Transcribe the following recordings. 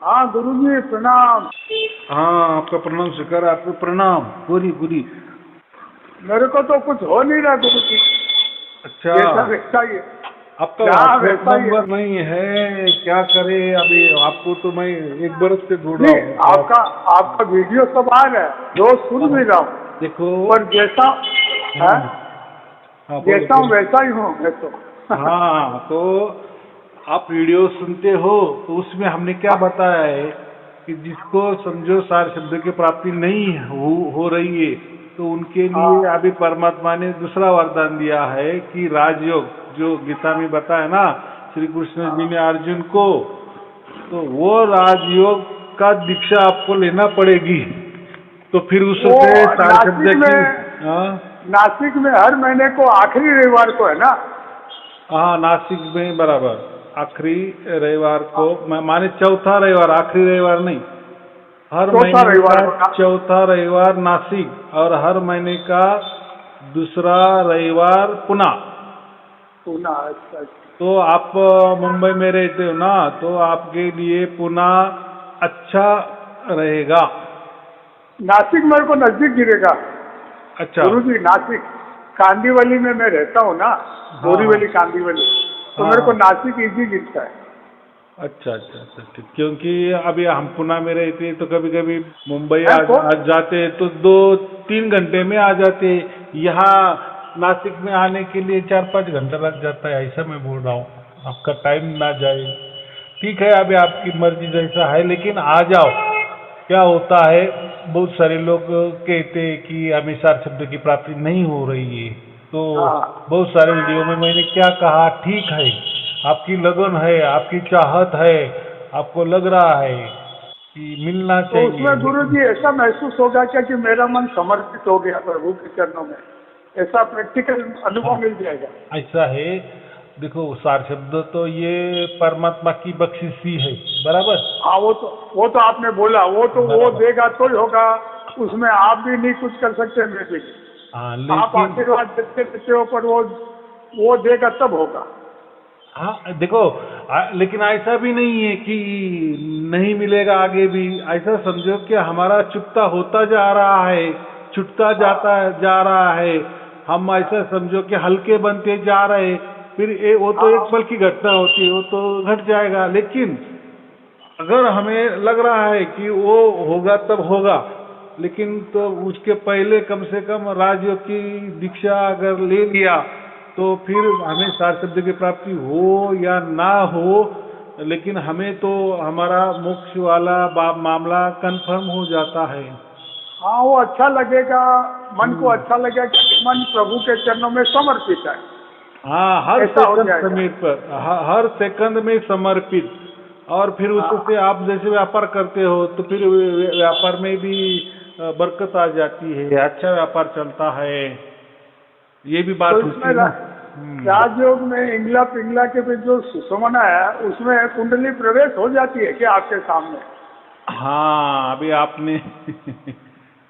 हाँ गुरुजी प्रणाम। हाँ, आपका प्रणाम स्वीकार, आपको प्रणाम। पूरी पूरी। मेरे को तो कुछ हो नहीं रहा गुरुजी, अच्छा, जैसा वैसा ही है। आपका जहाँ व्हाट्सएप वैसा ही है। नंबर नहीं है, क्या करे अभी। आपको तो मैं एक बरस से ढूंढ रहा नहीं, हूँ आप। आपका आपका वीडियो सब आ रहा है, रोज सुन भी रहा हूँ। देखो। पर जैसा है, हाँ हाँ, बोलो जैसा हूँ बोलो। वैसा ही हूँ मैं तो। हाँ, तो आप वीडियो सुनते हो तो उसमें हमने क्या बताया है कि जिसको समझो सार शब्द की प्राप्ति नहीं हो रही है, तो उनके लिए हाँ अभी परमात्मा ने दूसरा वरदान दिया है कि राजयोग, जो गीता में बताया ना श्री कृष्ण जी हाँ। ने अर्जुन को, तो वो राजयोग का दीक्षा आपको लेना पड़ेगी। तो फिर वो उससे सार शब्द नासिक की। में, हाँ नासिक में हर महीने को आखिरी रविवार को है ना? हाँ, नासिक में बराबर आखिरी रविवार को, माने चौथा रविवार, आखिरी रविवार नहीं। हर चौथा महीने का रविवार को ना? चौथा रविवार नासिक, और हर महीने का दूसरा रविवार पुणे। पूना, अच्छा अच्छा। तो आप मुंबई में रहते हो ना, तो आपके लिए पुणे अच्छा रहेगा। नासिक मेरे को नजदीक गिरेगा अच्छा। गुरुजी। नासिक कांदीवली में मैं रहता हूँ ना, हाँ हाँ बोरीवली कांदीवली, तो हाँ मेरे को हाँ। नासिक इजी गिरता है। अच्छा अच्छा अच्छा, ठीक। क्योंकि अभी हम पुणे में रहते हैं, तो कभी कभी मुंबई है आ कौन? जाते हैं तो 2-3 घंटे में आ जाते हैं। यहाँ नासिक में आने के लिए 4-5 घंटा लग जाता है, ऐसा मैं बोल रहा हूँ। आपका टाइम ना जाए। ठीक है, अभी आपकी मर्जी जैसा है, लेकिन आ जाओ। क्या होता है, बहुत सारे लोग कहते हैं कि हमें सार शब्द की प्राप्ति नहीं हो रही है। तो हाँ, बहुत सारे वीडियो में मैंने क्या कहा, ठीक है, आपकी लगन है, आपकी चाहत है, आपको लग रहा है कि मिलना तो चाहिए, उसमें लेकिन गुरुजी ऐसा महसूस होगा क्या कि मेरा मन समर्पित हो गया प्रभु के चरणों में? ऐसा प्रैक्टिकल अनुभव हाँ, मिल जाएगा? ऐसा है। देखो, सार शब्द तो ये परमात्मा की बख्शिश ही है, बराबर। हाँ, वो तो आपने बोला, वो तो वो बराबर। देगा तो ही होगा। उसमें आप भी नहीं कुछ कर सकते, मैं भी। हाँ, आप लेकिन आशीर्वाद देते देते हो, पर वो देगा तब होगा। हाँ देखो, लेकिन ऐसा भी नहीं है कि नहीं मिलेगा आगे भी। ऐसा समझो कि हमारा चुकता होता जा रहा है, छुटता जाता हाँ जा रहा है। हम ऐसा समझो कि हल्के बनते जा रहे हैं। फिर वो तो एक हाँ। पल की घटना होती है, वो तो घट जाएगा। लेकिन अगर हमें लग रहा है कि वो होगा तब होगा, लेकिन तो उसके पहले कम से कम राजयोग की दीक्षा अगर ले लिया, तो फिर हमें सार शब्द की प्राप्ति हो या ना हो, लेकिन हमें तो हमारा मोक्ष वाला मामला कंफर्म हो जाता है। हाँ, वो अच्छा लगेगा, मन को हम्म। अच्छा लगेगा कि मन प्रभु के चरणों में समर्पित है। हाँ, हर ऐसा हो सेकंड जाएगा। समय पर, हर सेकंड में समर्पित। और फिर उससे हाँ, आप जैसे व्यापार करते हो, तो फिर व्यापार में भी बरकत आ जाती है, अच्छा व्यापार चलता है। ये भी तो बात इसमें होती है ना। हम्म। राजयोग में इंगला पिंगला के भी जो सुषमना है, उसमें कुंडली प्रवेश हो जाती है क्या आपके सामने? हाँ, अभी आपने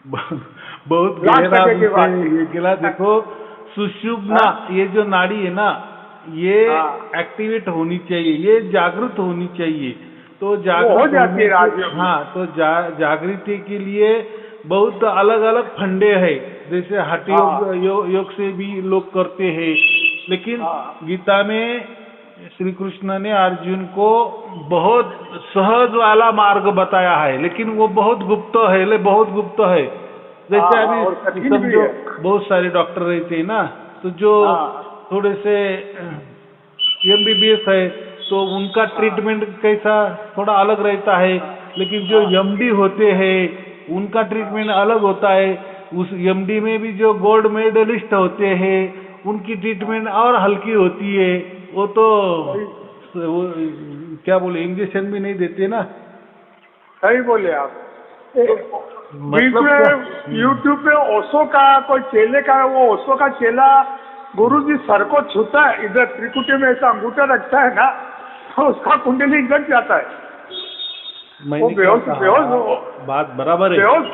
बहुत लाख गहरा टके की विषय बात ये गिला। की। देखो, सुषुम्ना, हाँ ये जो नाड़ी है ना, ये हाँ, एक्टिवेट होनी चाहिए, ये जागृत होनी चाहिए। तो वो हो जागृत जाती है होने के, राजयोग में। हाँ, तो जागृति के लिए बहुत अलग अलग फंडे हैं। जैसे हठ योग, हाँ योग से भी लोग करते हैं। लेकिन हाँ गीता में श्री कृष्ण ने अर्जुन को बहुत सहज वाला मार्ग बताया है, लेकिन वो बहुत गुप्त है, बहुत गुप्त है। हाँ जैसे हाँ, अभी और कठिन भी समझो, है। बहुत सारे डॉक्टर रहते हैं ना, तो जो हाँ थोड़े से एमबीबीएस है, तो उनका हाँ ट्रीटमेंट कैसा थोड़ा अलग रहता है। हाँ लेकिन जो हाँ एमडी होते हैं, उनका ट्रीटमेंट अलग होता है। उस एमडी में भी जो गोल्ड मेडलिस्ट होते हैं, उनकी हाँ, ट्रीटमेंट और हल्की होती है। वो तो सही वो क्या बोले, इंजेक्शन भी नहीं देते ना। सही बोले आप। तो बीच मतलब क्या। में यूट्यूब पे ओशो का कोई चेले का, वो ओशो का चेला गुरुजी सर को छूता है, इधर त्रिकुटी में ऐसा अंगूठा रखता है ना, तो उसका कुंडली गट जाता है। वो मैंने क्या बेहोश बेहोश कहा, बात बराबर है। बेहोश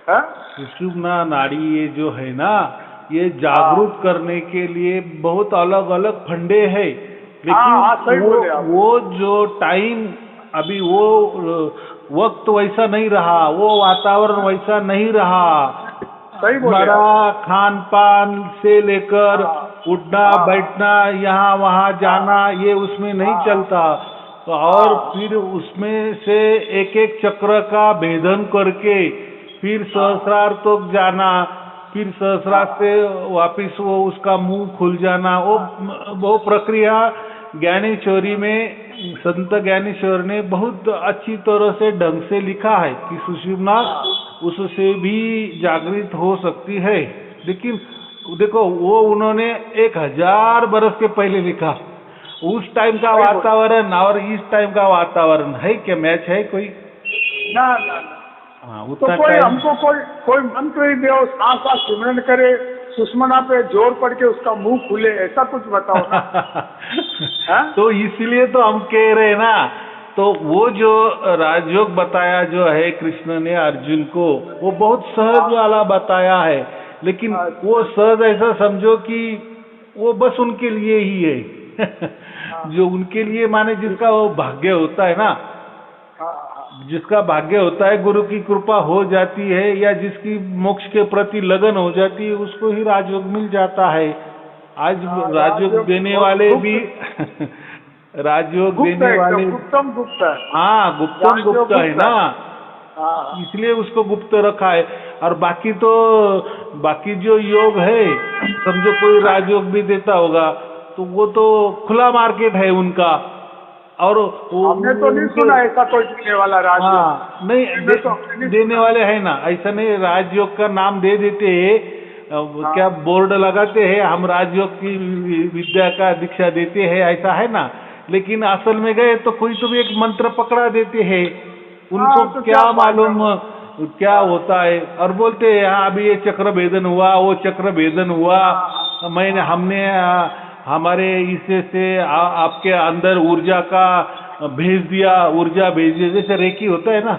है। सुषुम्ना नाड़ी ये जो है ना, ये हाँ जागरूक करने के लिए बहुत अलग अलग फंडे हैं। हाँ लेकिन हाँ, सही वो बोले आप। वो जो टाइम अभी वो वक्त वैसा नहीं रहा, वो वातावरण वैसा नहीं रहा। सही बोले हमारा आप। खान पान से लेकर हाँ, उठना हाँ, बैठना, यहाँ वहाँ जाना, ये उसमें नहीं हाँ, चलता। तो और हाँ, फिर उसमें से एक एक चक्र का भेदन करके फिर सहस्रार तक जाना, फिर सहस्रार से वापिस वो उसका मुंह खुल जाना, वो प्रक्रिया ज्ञानेश्वरी में संत ज्ञानेश्वर ने बहुत अच्छी तरह से ढंग से लिखा है कि सुषुम्ना उससे भी जागृत हो सकती है। लेकिन देखो वो उन्होंने 1000 बरस के पहले लिखा। उस टाइम का सही बोले। वातावरण और इस टाइम का वातावरण है क्या, मैच है कोई? ना ना ना। हाँ, तो उतना कोई टाइम। हमको कोई मंत्र ही दो, सांस सांस सिमरन करे, सुषमना पे जोर पड़ के उसका मुंह खुले, ऐसा कुछ बताओ ना। हाँ? तो इसलिए तो हम कह रहे हैं ना, तो वो जो राजयोग बताया जो है कृष्ण ने अर्जुन को, वो बहुत सहज वाला बताया है। लेकिन वो सहज ऐसा समझो कि वो बस उनके लिए ही है। जो उनके लिए माने जिसका वो भाग्य होता है ना, जिसका भाग्य होता है, गुरु की कृपा हो जाती है या जिसकी मोक्ष के प्रति लगन हो जाती है, उसको ही राजयोग मिल जाता है। आज राजयोग देने वाले भी राजयोग गुप्त देने है, वाले, एकदम गुप्तम गुप्त है। हाँ गुप्तम राजयोग गुप्त है गुप्त ना, हाँ, इसलिए उसको गुप्त रखा है। और बाकी तो बाकी जो योग है, समझो कोई राजयोग भी देता होगा तो वो तो खुला मार्केट है उनका। और हमने तो नहीं उनके, सुना ऐसा कोई देने वाला राजयोग। हाँ नहीं देने वाले है ना, ऐसा नहीं राजयोग का नाम दे देते हैं, क्या बोर्ड लगाते हैं हम राजयोग की विद्या का दीक्षा देते हैं, ऐसा है ना। लेकिन असल में गए तो कोई तो भी एक मंत्र पकड़ा देते हैं, उनको तो क्या क्या मालूम क्या होता है, और बोलते हैं हाँ अभी ये चक्र भेदन हुआ, वो चक्र भेदन हुआ, हमने हमारे इससे से आपके अंदर ऊर्जा का भेज दिया, ऊर्जा भेज दिया, जैसे रेकी होता है ना,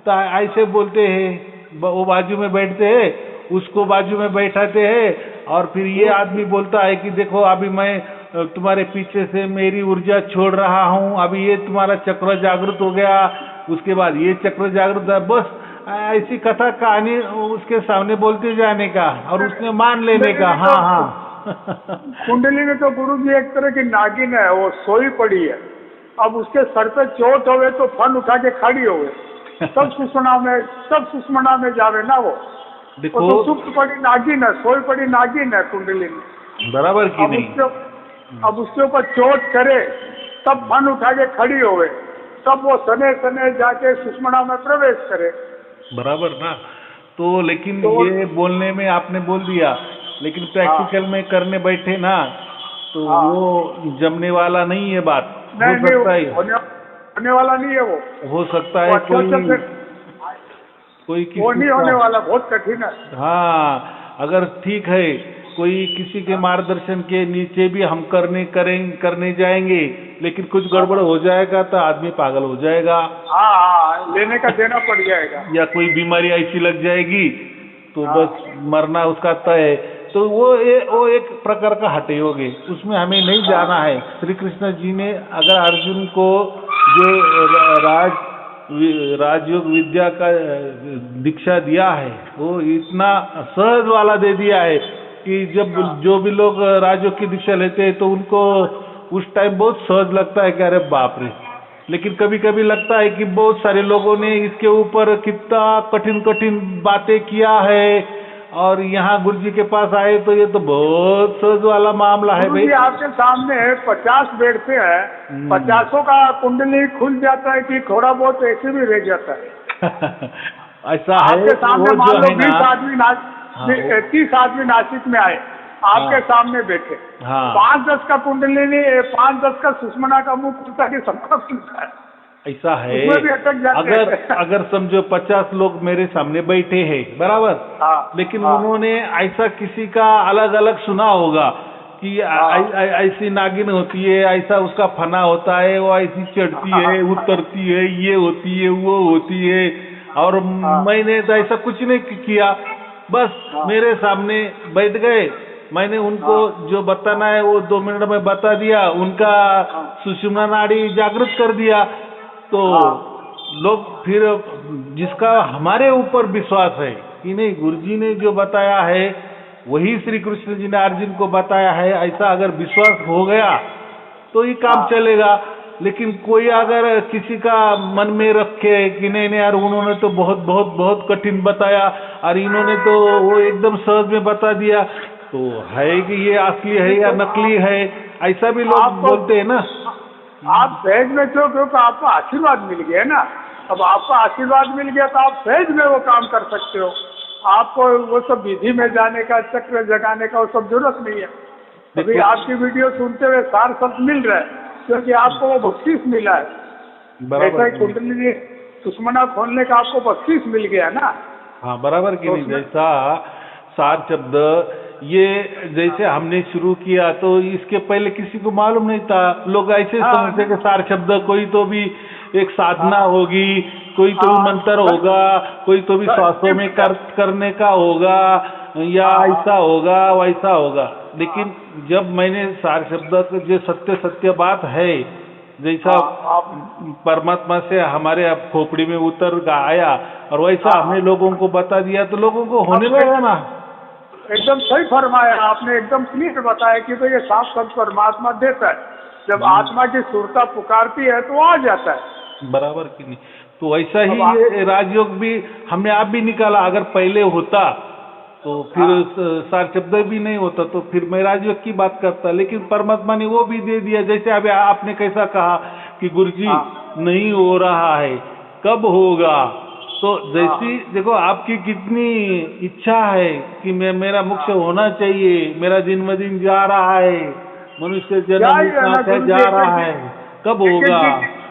तो ऐसे बोलते हैं। वो बाजू में बैठते हैं, उसको बाजू में बैठाते हैं, और फिर ये आदमी बोलता है कि देखो अभी मैं तुम्हारे पीछे से मेरी ऊर्जा छोड़ रहा हूँ, अभी ये तुम्हारा चक्र जागृत हो गया, उसके बाद ये चक्र जागृत है। बस ऐसी कथा कहानी उसके सामने बोलते जाने का और उसने मान लेने का। हाँ हाँ। कुंडली में तो गुरु जी एक तरह की नागिन है, वो सोई पड़ी है। अब उसके सर पे चोट होवे तो फन उठा के खड़ी होवे, सब सुषमना में जावे ना वो। देखो वो तो सुप्त पड़ी नागिन है, सोई पड़ी नागिन है कुंडली में। बराबर की नहीं। अब उसके ऊपर चोट करे तब फन उठा के खड़ी होवे, तब वो सने सने जाके सुषमना में प्रवेश करे। बराबर ना। तो लेकिन ये बोलने में आपने बोल दिया, लेकिन प्रैक्टिकल में करने बैठे ना तो वो जमने वाला नहीं है बात। नहीं, हो सकता है होने वाला नहीं है वो। हो सकता है कोई किसी वो नहीं होने वाला, बहुत कठिन है। हाँ, अगर ठीक है कोई किसी के मार्गदर्शन के नीचे भी हम करने जाएंगे, लेकिन कुछ गड़बड़ हो जाएगा तो आदमी पागल हो जाएगा। हाँ, लेने का देना पड़ जाएगा। या कोई बीमारी ऐसी लग जाएगी तो बस मरना उसका तय है। तो वो एक प्रकार का हठ योग है, उसमें हमें नहीं जाना है। श्री कृष्ण जी ने अगर अर्जुन को जो राजयोग विद्या का दीक्षा दिया है, वो इतना सहज वाला दे दिया है कि जब जो भी लोग राजयोग की दीक्षा लेते हैं तो उनको उस टाइम बहुत सहज लगता है कि अरे बाप रे। लेकिन कभी कभी लगता है कि बहुत सारे लोगों ने इसके ऊपर कितना कठिन कठिन बातें किया है, और यहाँ गुरु जी के पास आए तो ये तो बहुत सहज वाला मामला है भाई। आपके सामने 50 बैठते हैं, 50 का कुंडली खुल जाता है कि थोड़ा बहुत ऐसे भी रह जाता है? ऐसा है। आपके सामने मान लो 20 आदमी 30 आदमी नासिक में आए, आपके सामने बैठे, 5-10 का कुंडली नहीं, 5-10 का सुषमना का मुंह खुलता है, सबका खुलता है। ऐसा है। भी अटक जाते अगर समझो 50 लोग मेरे सामने बैठे हैं, बराबर, लेकिन उन्होंने ऐसा किसी का अलग अलग सुना होगा कि ऐसी नागिन होती है, ऐसा उसका फना होता है, वो ऐसी चढ़ती है, उतरती है, ये होती है, वो होती है, और मैंने तो ऐसा कुछ नहीं किया, बस मेरे सामने बैठ गए, मैंने उनको जो बताना है वो 2 मिनट में बता दिया, उनका सुषुम्ना नाड़ी जागृत कर दिया, तो लोग फिर जिसका हमारे ऊपर विश्वास है कि नहीं गुरुजी ने जो बताया है वही श्री कृष्ण जी ने अर्जुन को बताया है, ऐसा अगर विश्वास हो गया तो ये काम चलेगा। लेकिन कोई अगर किसी का मन में रखे कि नहीं नहीं यार उन्होंने तो बहुत बहुत बहुत कठिन बताया और इन्होंने तो वो एकदम सहज में बता दिया, तो है कि ये असली है या नकली है, ऐसा भी लोग बोलते हैं ना। आप सहज में क्योंकि आपको आशीर्वाद मिल गया ना। अब आपको आशीर्वाद मिल गया तो आप सहज में वो काम कर सकते हो। आपको वो सब विधि में जाने का, चक्र जगाने का वो सब जरूरत नहीं है। अभी आपकी वीडियो सुनते हुए सार शब्द मिल रहा है क्योंकि आपको वो बख्शीश मिला है। ऐसा ही कुंडली सुषुम्ना खोलने का आपको बख्शीश मिल गया ना। हाँ बराबर की नहीं, जैसा सार शब्द ये जैसे हमने शुरू किया तो इसके पहले किसी को मालूम नहीं था। लोग ऐसे समझते कि सार शब्द कोई तो भी एक साधना होगी, कोई तो भी मंत्र होगा, कोई तो भी श्वासों में करने का होगा या ऐसा होगा वैसा होगा। लेकिन जब मैंने सार शब्द जो सत्य सत्य बात है, जैसा परमात्मा से हमारे अब खोपड़ी में उतर आया और वैसा हमने लोगों को बता दिया तो लोगों को होने लगा ना। एकदम सही फरमाया आपने, एकदम क्लियर बताया कि तो ये साफ शब्द परमात्मा देता है। जब आत्मा की सुरता पुकारती है तो आ जाता है। बराबर की नहीं, तो ऐसा ही ये राजयोग भी हमने आप भी निकाला। अगर पहले होता तो फिर सार शब्द भी नहीं होता, तो फिर मैं राजयोग की बात करता। लेकिन परमात्मा ने वो भी दे दिया। जैसे अभी आपने कैसा कहा कि गुरुजी नहीं हो रहा है, कब होगा, तो जैसी देखो आपकी कितनी इच्छा है कि मेरा मोक्ष होना चाहिए, मेरा जन्मदिन जा रहा है, मनुष्य जन्म जा रहा है, कब होगा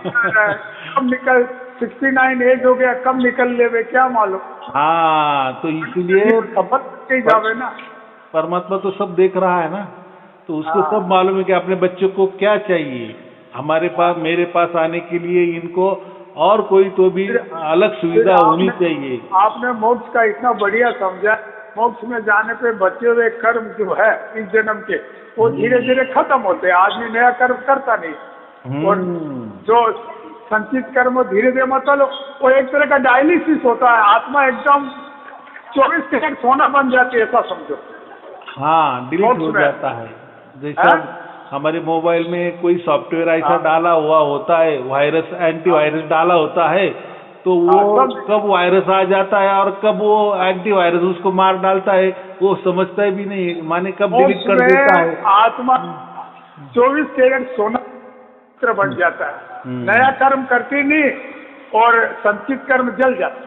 कब निकल 69 एज हो गया, कब निकल ले क्या मालूम। हाँ तो इसीलिए जावे ना। परमात्मा तो सब देख रहा है ना, तो उसको सब मालूम है कि अपने बच्चों को क्या चाहिए। हमारे पास मेरे पास आने के लिए इनको और कोई तो भी अलग सुविधा होनी चाहिए। आपने मोक्ष का इतना बढ़िया समझा। मोक्ष में जाने पे बचे हुए कर्म जो है इस जन्म के वो धीरे धीरे खत्म होते हैं। आदमी नया कर्म करता नहीं और जो संचित कर्म धीरे धीरे मतलब वो एक तरह का डायलिसिस होता है। आत्मा एकदम 24 कैरेट सोना बन जाती है, ऐसा समझो। हाँ डिलीट हो जाता है। जैसा हमारे मोबाइल में कोई सॉफ्टवेयर ऐसा डाला हुआ होता है, वायरस एंटीवायरस डाला होता है, तो वो कब वायरस आ जाता है और कब वो एंटीवायरस उसको मार डालता है वो समझता है भी नहीं, माने कब डिलीट कर देता है। आत्मा 24 कैरेट सोना बन जाता है। नया कर्म करती नहीं और संचित कर्म जल जाता।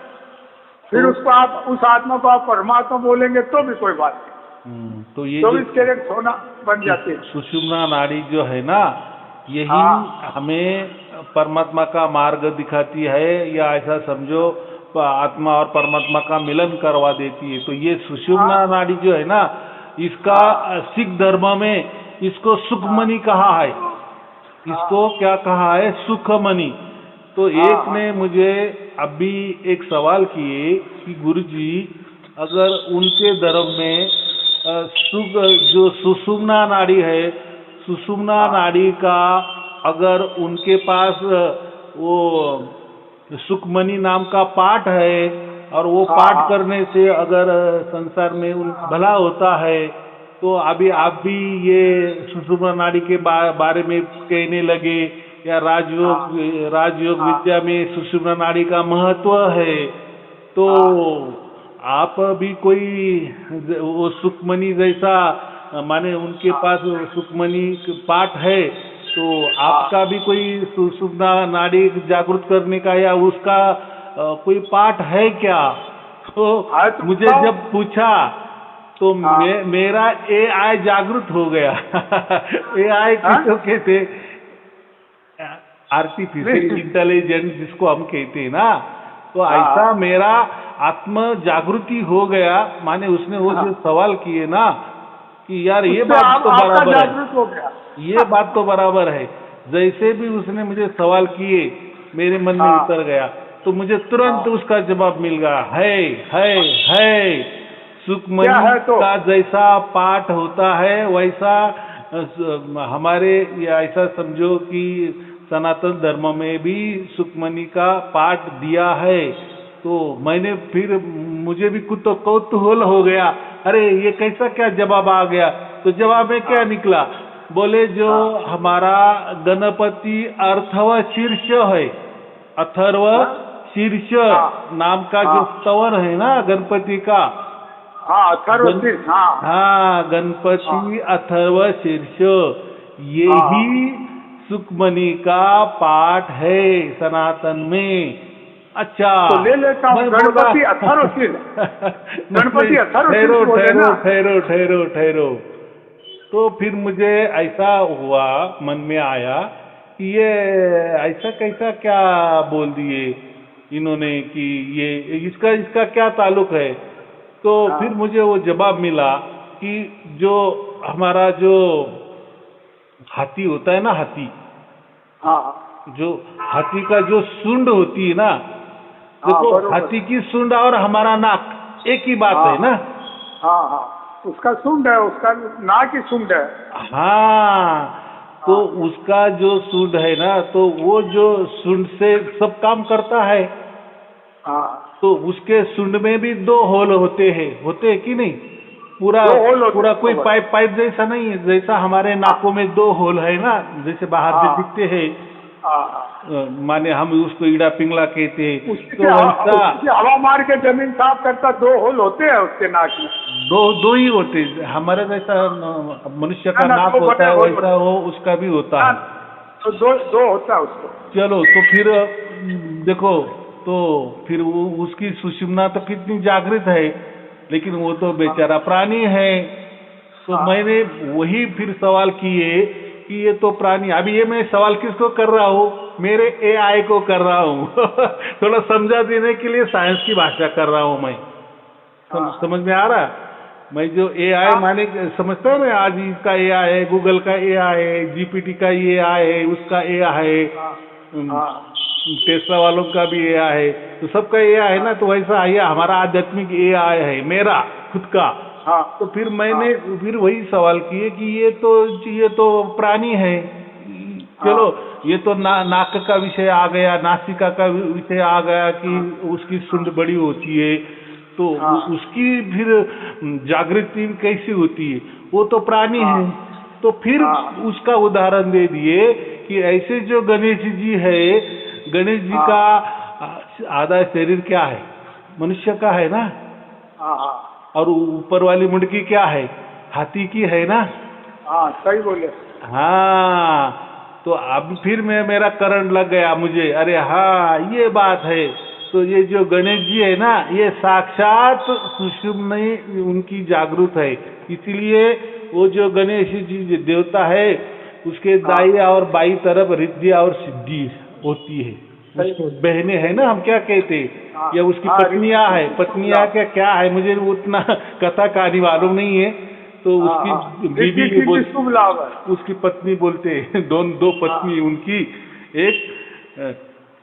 फिर उसको आप उस आत्मा को आप परमात्मा बोलेंगे तो भी कोई बात नहीं। तो ये 24 कैरेट सोना बन जाती है। सुषुम्ना नाड़ी जो है ना, यही हमें परमात्मा का मार्ग दिखाती है, या ऐसा समझो आत्मा और परमात्मा का मिलन करवा देती है। तो ये सुषुम्ना नाड़ी जो है ना, इसका सिख धर्म में इसको सुखमणि कहा है। इसको क्या कहा है? सुखमणि। तो एक ने मुझे अभी एक सवाल किए कि गुरुजी अगर उनके धर्म में जो सुषुम्ना नाड़ी है, सुषुम्ना नाड़ी का अगर उनके पास वो सुखमणि नाम का पाठ है और वो पाठ करने से अगर संसार में भला होता है, तो अभी आप भी ये सुषुम्ना नाड़ी के बारे में कहने लगे, या राजयोग विद्या में सुषुम्ना नाड़ी का महत्व है, तो आप भी कोई वो सुखमणि जैसा माने उनके पास सुखमणि पाठ है, तो आपका भी कोई सुषुम्ना नाड़ी जागृत करने का या उसका कोई पाठ है क्या? तो मुझे जब पूछा तो मेरा AI जागृत हो गया। AI किसको कहते? आर्टिफिशियल इंटेलिजेंस जिसको हम कहते हैं ना, तो ऐसा मेरा आत्म जागृति हो गया। माने उसने वो जो सवाल किए ना कि यार ये बात तो बराबर है, ये बात तो बराबर है। जैसे भी उसने मुझे सवाल किए मेरे मन में उतर गया, तो मुझे तुरंत उसका जवाब मिल गया। है सुखमणि का जैसा पाठ होता है वैसा हमारे, या ऐसा समझो कि सनातन धर्म में भी सुखमनी का पाठ दिया है। तो मैंने फिर मुझे भी कुछ तो कौतूहल हो गया, अरे ये कैसा क्या जवाब आ गया। तो जवाब में क्या निकला, बोले जो हमारा गणपति अथर्व शीर्ष है, अथर्व शीर्ष नाम का जो स्तवन है ना गणपति का, हाँ अथर्व शीर्ष, हाँ गणपति अथर्व शीर्ष, यही सुखमनी का पाठ है सनातन में। अच्छा तो ले लेता हूँ गणपति अथर्व शीर्ष, गणपति अथर्व शीर्ष बोले ना। ठहरो। तो फिर मुझे ऐसा हुआ, मन में आया कि ये ऐसा कैसा क्या बोल दिए इन्होंने कि ये इसका क्या ताल्लुक है। तो फिर मुझे वो जवाब मिला कि जो हमारा जो हाथी होता है ना, हाथी, जो हाथी का जो सूंड होती है ना, देखो हाथी की सूंड और हमारा नाक एक ही बात है ना। हाँ उसका सूंड है, उसका नाक ही सूंड है। हाँ तो उसका जो सूंड है ना, तो वो जो सूंड से सब काम करता है। तो उसके सूंड में भी 2 होल होते हैं कि नहीं, पूरा कोई पाइप जैसा नहीं है, जैसा हमारे नाकों में 2 होल है ना, जैसे बाहर से दिखते हैं। माने हम उसको ईड़ा पिंगला कहते हैं। तो वैसा हवा मार के जमीन साफ करता 2 होल होते हैं उसके नाक में, दो ही होते हैं। हमारे जैसा मनुष्य का नाक होता है वैसा वो उसका भी होता है। तो दो होता है उसको। चलो तो फिर देखो, तो फिर वो उसकी सुषुम्ना तो कितनी जागृत है, लेकिन वो तो बेचारा प्राणी है। तो मैंने वही फिर सवाल किए कि ये तो प्राणी, अभी ये मैं सवाल किसको कर रहा हूँ, मेरे AI को कर रहा हूँ थोड़ा समझा देने के लिए साइंस की भाषा कर रहा हूँ मैं। समझ में आ रहा, मैं जो AI माने समझता हूँ मैं, आज इसका AI है, गूगल का AI है, GPT का AI है, उसका AI है, टेस्ला वालों का भी AI है, तो सबका AI है ना। तो वैसा ये हमारा आध्यात्मिक AI है, मेरा खुद का। तो फिर मैंने फिर वही सवाल किए कि ये तो प्राणी है। चलो ये तो नाक का विषय आ गया, नासिका का विषय आ गया कि उसकी सूंड बड़ी होती है, तो उसकी फिर जागृति कैसी होती है, वो तो प्राणी है। तो फिर उसका उदाहरण दे दिए कि ऐसे जो गणेश जी है, गणेश जी का आधा शरीर क्या है, मनुष्य का है ना, और ऊपर वाली मुंडकी क्या है, हाथी की है ना। सही बोले। तो अब फिर मेरा करंट लग गया मुझे, अरे हाँ ये बात है। तो ये जो गणेश जी है ना, ये साक्षात सुषुम्नी उनकी जागृत है, इसीलिए वो जो गणेश जी देवता है, उसके दाई और बाई तरफ रिद्धि और सिद्धि होती है। बहने हैं ना, हम क्या कहते हैं, या उसकी पत्नियां है, पत्नियां क्या है, मुझे उतना कथा कहानी मालूम नहीं है। तो उसकी बीबी उसकी पत्नी बोलते हैं, दो पत्नी उनकी, एक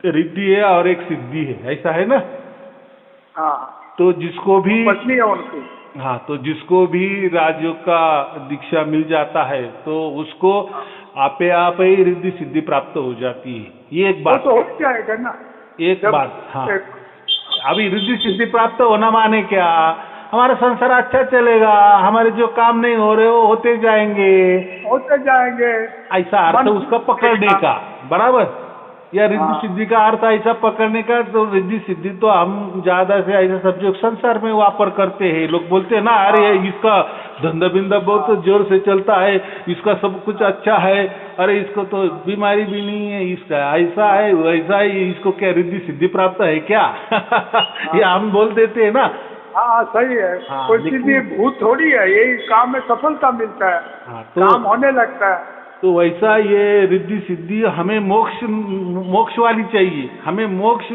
रिद्धि है और एक सिद्धि है, ऐसा है ना। तो जिसको भी पत्नी है उनकी, तो जिसको भी राजयोग का दीक्षा मिल जाता है, तो उसको आपे आप ही रिद्धि सिद्धि प्राप्त हो जाती है। ये एक बात तो हो जाएगा ना, एक बात। अभी रिद्धि सिद्धि प्राप्त होना माने क्या, हमारा संसार अच्छा चलेगा, हमारे जो काम नहीं हो रहे वो होते जाएंगे, ऐसा अर्थ उसका पकड़ने का, बराबर। या रिद्धि सिद्धि का अर्थ ऐसा पकड़ने का, तो रिद्धि सिद्धि तो हम ज्यादा से ऐसा सब जो संसार में वापर करते हैं। लोग बोलते हैं ना, अरे इसका धंधा बिंदा बहुत जोर से चलता है, इसका सब कुछ अच्छा है, अरे इसको तो बीमारी भी नहीं है, इसका ऐसा है वैसा है, इसको क्या रिद्धि सिद्धि प्राप्त है क्या ये हम बोल देते हैं ना। सही है। कोई चीज भूत थोड़ी है, यही काम में सफलता मिलता है, काम होने लगता है। तो वैसा ये रिद्धि सिद्धि हमें मोक्ष वाली चाहिए, हमें मोक्ष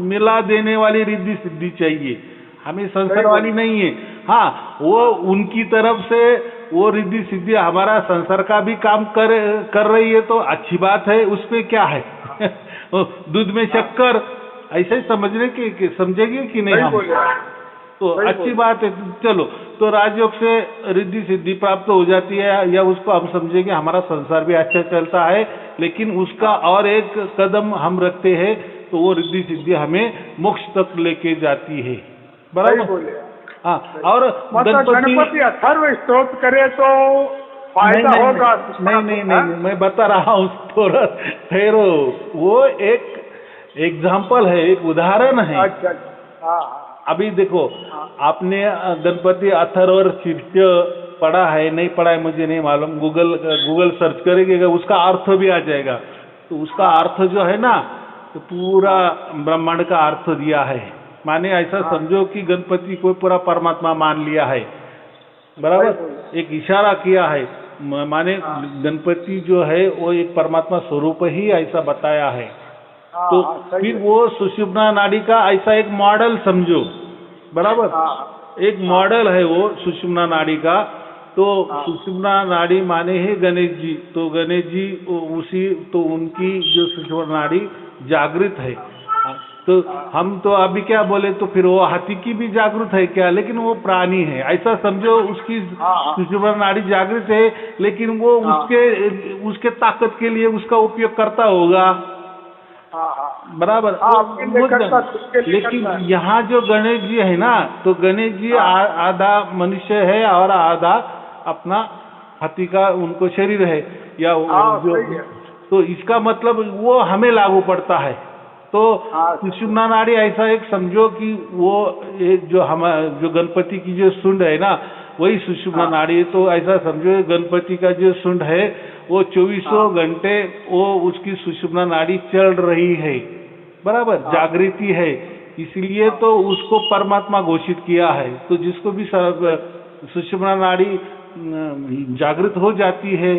मिला देने वाली रिद्धि सिद्धि चाहिए, हमें संसार वाली नहीं है। वो उनकी तरफ से वो रिद्धि सिद्धि हमारा संसार का भी काम कर रही है, तो अच्छी बात है, उसमें क्या है दूध में शक्कर, ऐसे समझने की समझेंगे कि नहीं हम, तो अच्छी बात है। चलो तो राजयोग से रिद्धि सिद्धि प्राप्त हो जाती है, या उसको हम समझेंगे हमारा संसार भी अच्छा चलता है, लेकिन उसका और एक कदम हम रखते हैं तो वो रिद्धि सिद्धि हमें मोक्ष तक लेके जाती है। सही बराबर। बोले। हाँ, और मतलब गणपति अथर्व स्तोत्र करे तो फायदा होगा। नहीं, मैं बता रहा हूँ, थोड़ा ठहरो, वो एक एग्जाम्पल है, एक उदाहरण है। अच्छा, हाँ। अभी देखो, आपने गणपति अथर्व शीर्ष पढ़ा है नहीं पढ़ा है मुझे नहीं मालूम, गूगल सर्च करेंगे उसका अर्थ भी आ जाएगा। तो उसका अर्थ जो है ना, तो पूरा ब्रह्मांड का अर्थ दिया है। माने ऐसा समझो कि गणपति को पूरा परमात्मा मान लिया है, बराबर। एक इशारा किया है, माने गणपति जो है वो एक परमात्मा स्वरूप ही ऐसा बताया है। तो फिर वो सुषुम्ना नाड़ी का ऐसा एक मॉडल समझो, बराबर। एक मॉडल है वो सुषुम्ना नाड़ी का। तो सुषुम्ना नाड़ी माने है गणेश जी, तो गणेश जी तो उनकी जो सुषुम्ना नाड़ी जागृत है। तो हम तो अभी क्या बोले, तो फिर वो हाथी की भी जागृत है क्या? लेकिन वो प्राणी है, ऐसा समझो। उसकी सुषुम्ना नाड़ी जागृत है, लेकिन वो उसके ताकत के लिए उसका उपयोग करता होगा, बराबर। लेकिन यहाँ जो गणेश जी है ना, तो गणेश जी आधा मनुष्य है और आधा अपना हाथी का उनको शरीर है, या तो इसका मतलब वो हमें लागू पड़ता है। तो सुषुम्ना नाड़ी ऐसा एक समझो कि वो एक जो गणपति की जो सुंड है ना, वही सुषुम्ना नाड़ी है। तो ऐसा समझो गणपति का जो सुंड है वो 24 घंटे वो उसकी सुषुम्ना नाड़ी चल रही है, बराबर, जागृति है। इसलिए तो उसको परमात्मा घोषित किया है। तो जिसको भी सुषुम्ना नाड़ी जागृत हो जाती है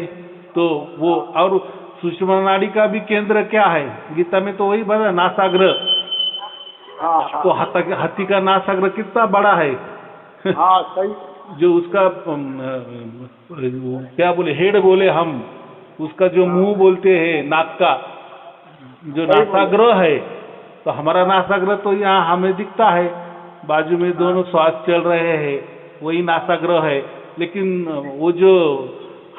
तो वो, और सुषुम्ना नाड़ी का भी केंद्र क्या है, गीता में तो वही बना, नासाग्र। तो हाथी का नासाग्र कितना बड़ा है। सही। जो उसका क्या बोले, हेड बोले हम, उसका जो मुंह बोलते हैं, नाक का जो नासाग्र है, तो हमारा नासाग्र तो यहाँ हमें दिखता है, बाजू में दोनों श्वास चल रहे हैं, वही नासाग्र है। लेकिन वो जो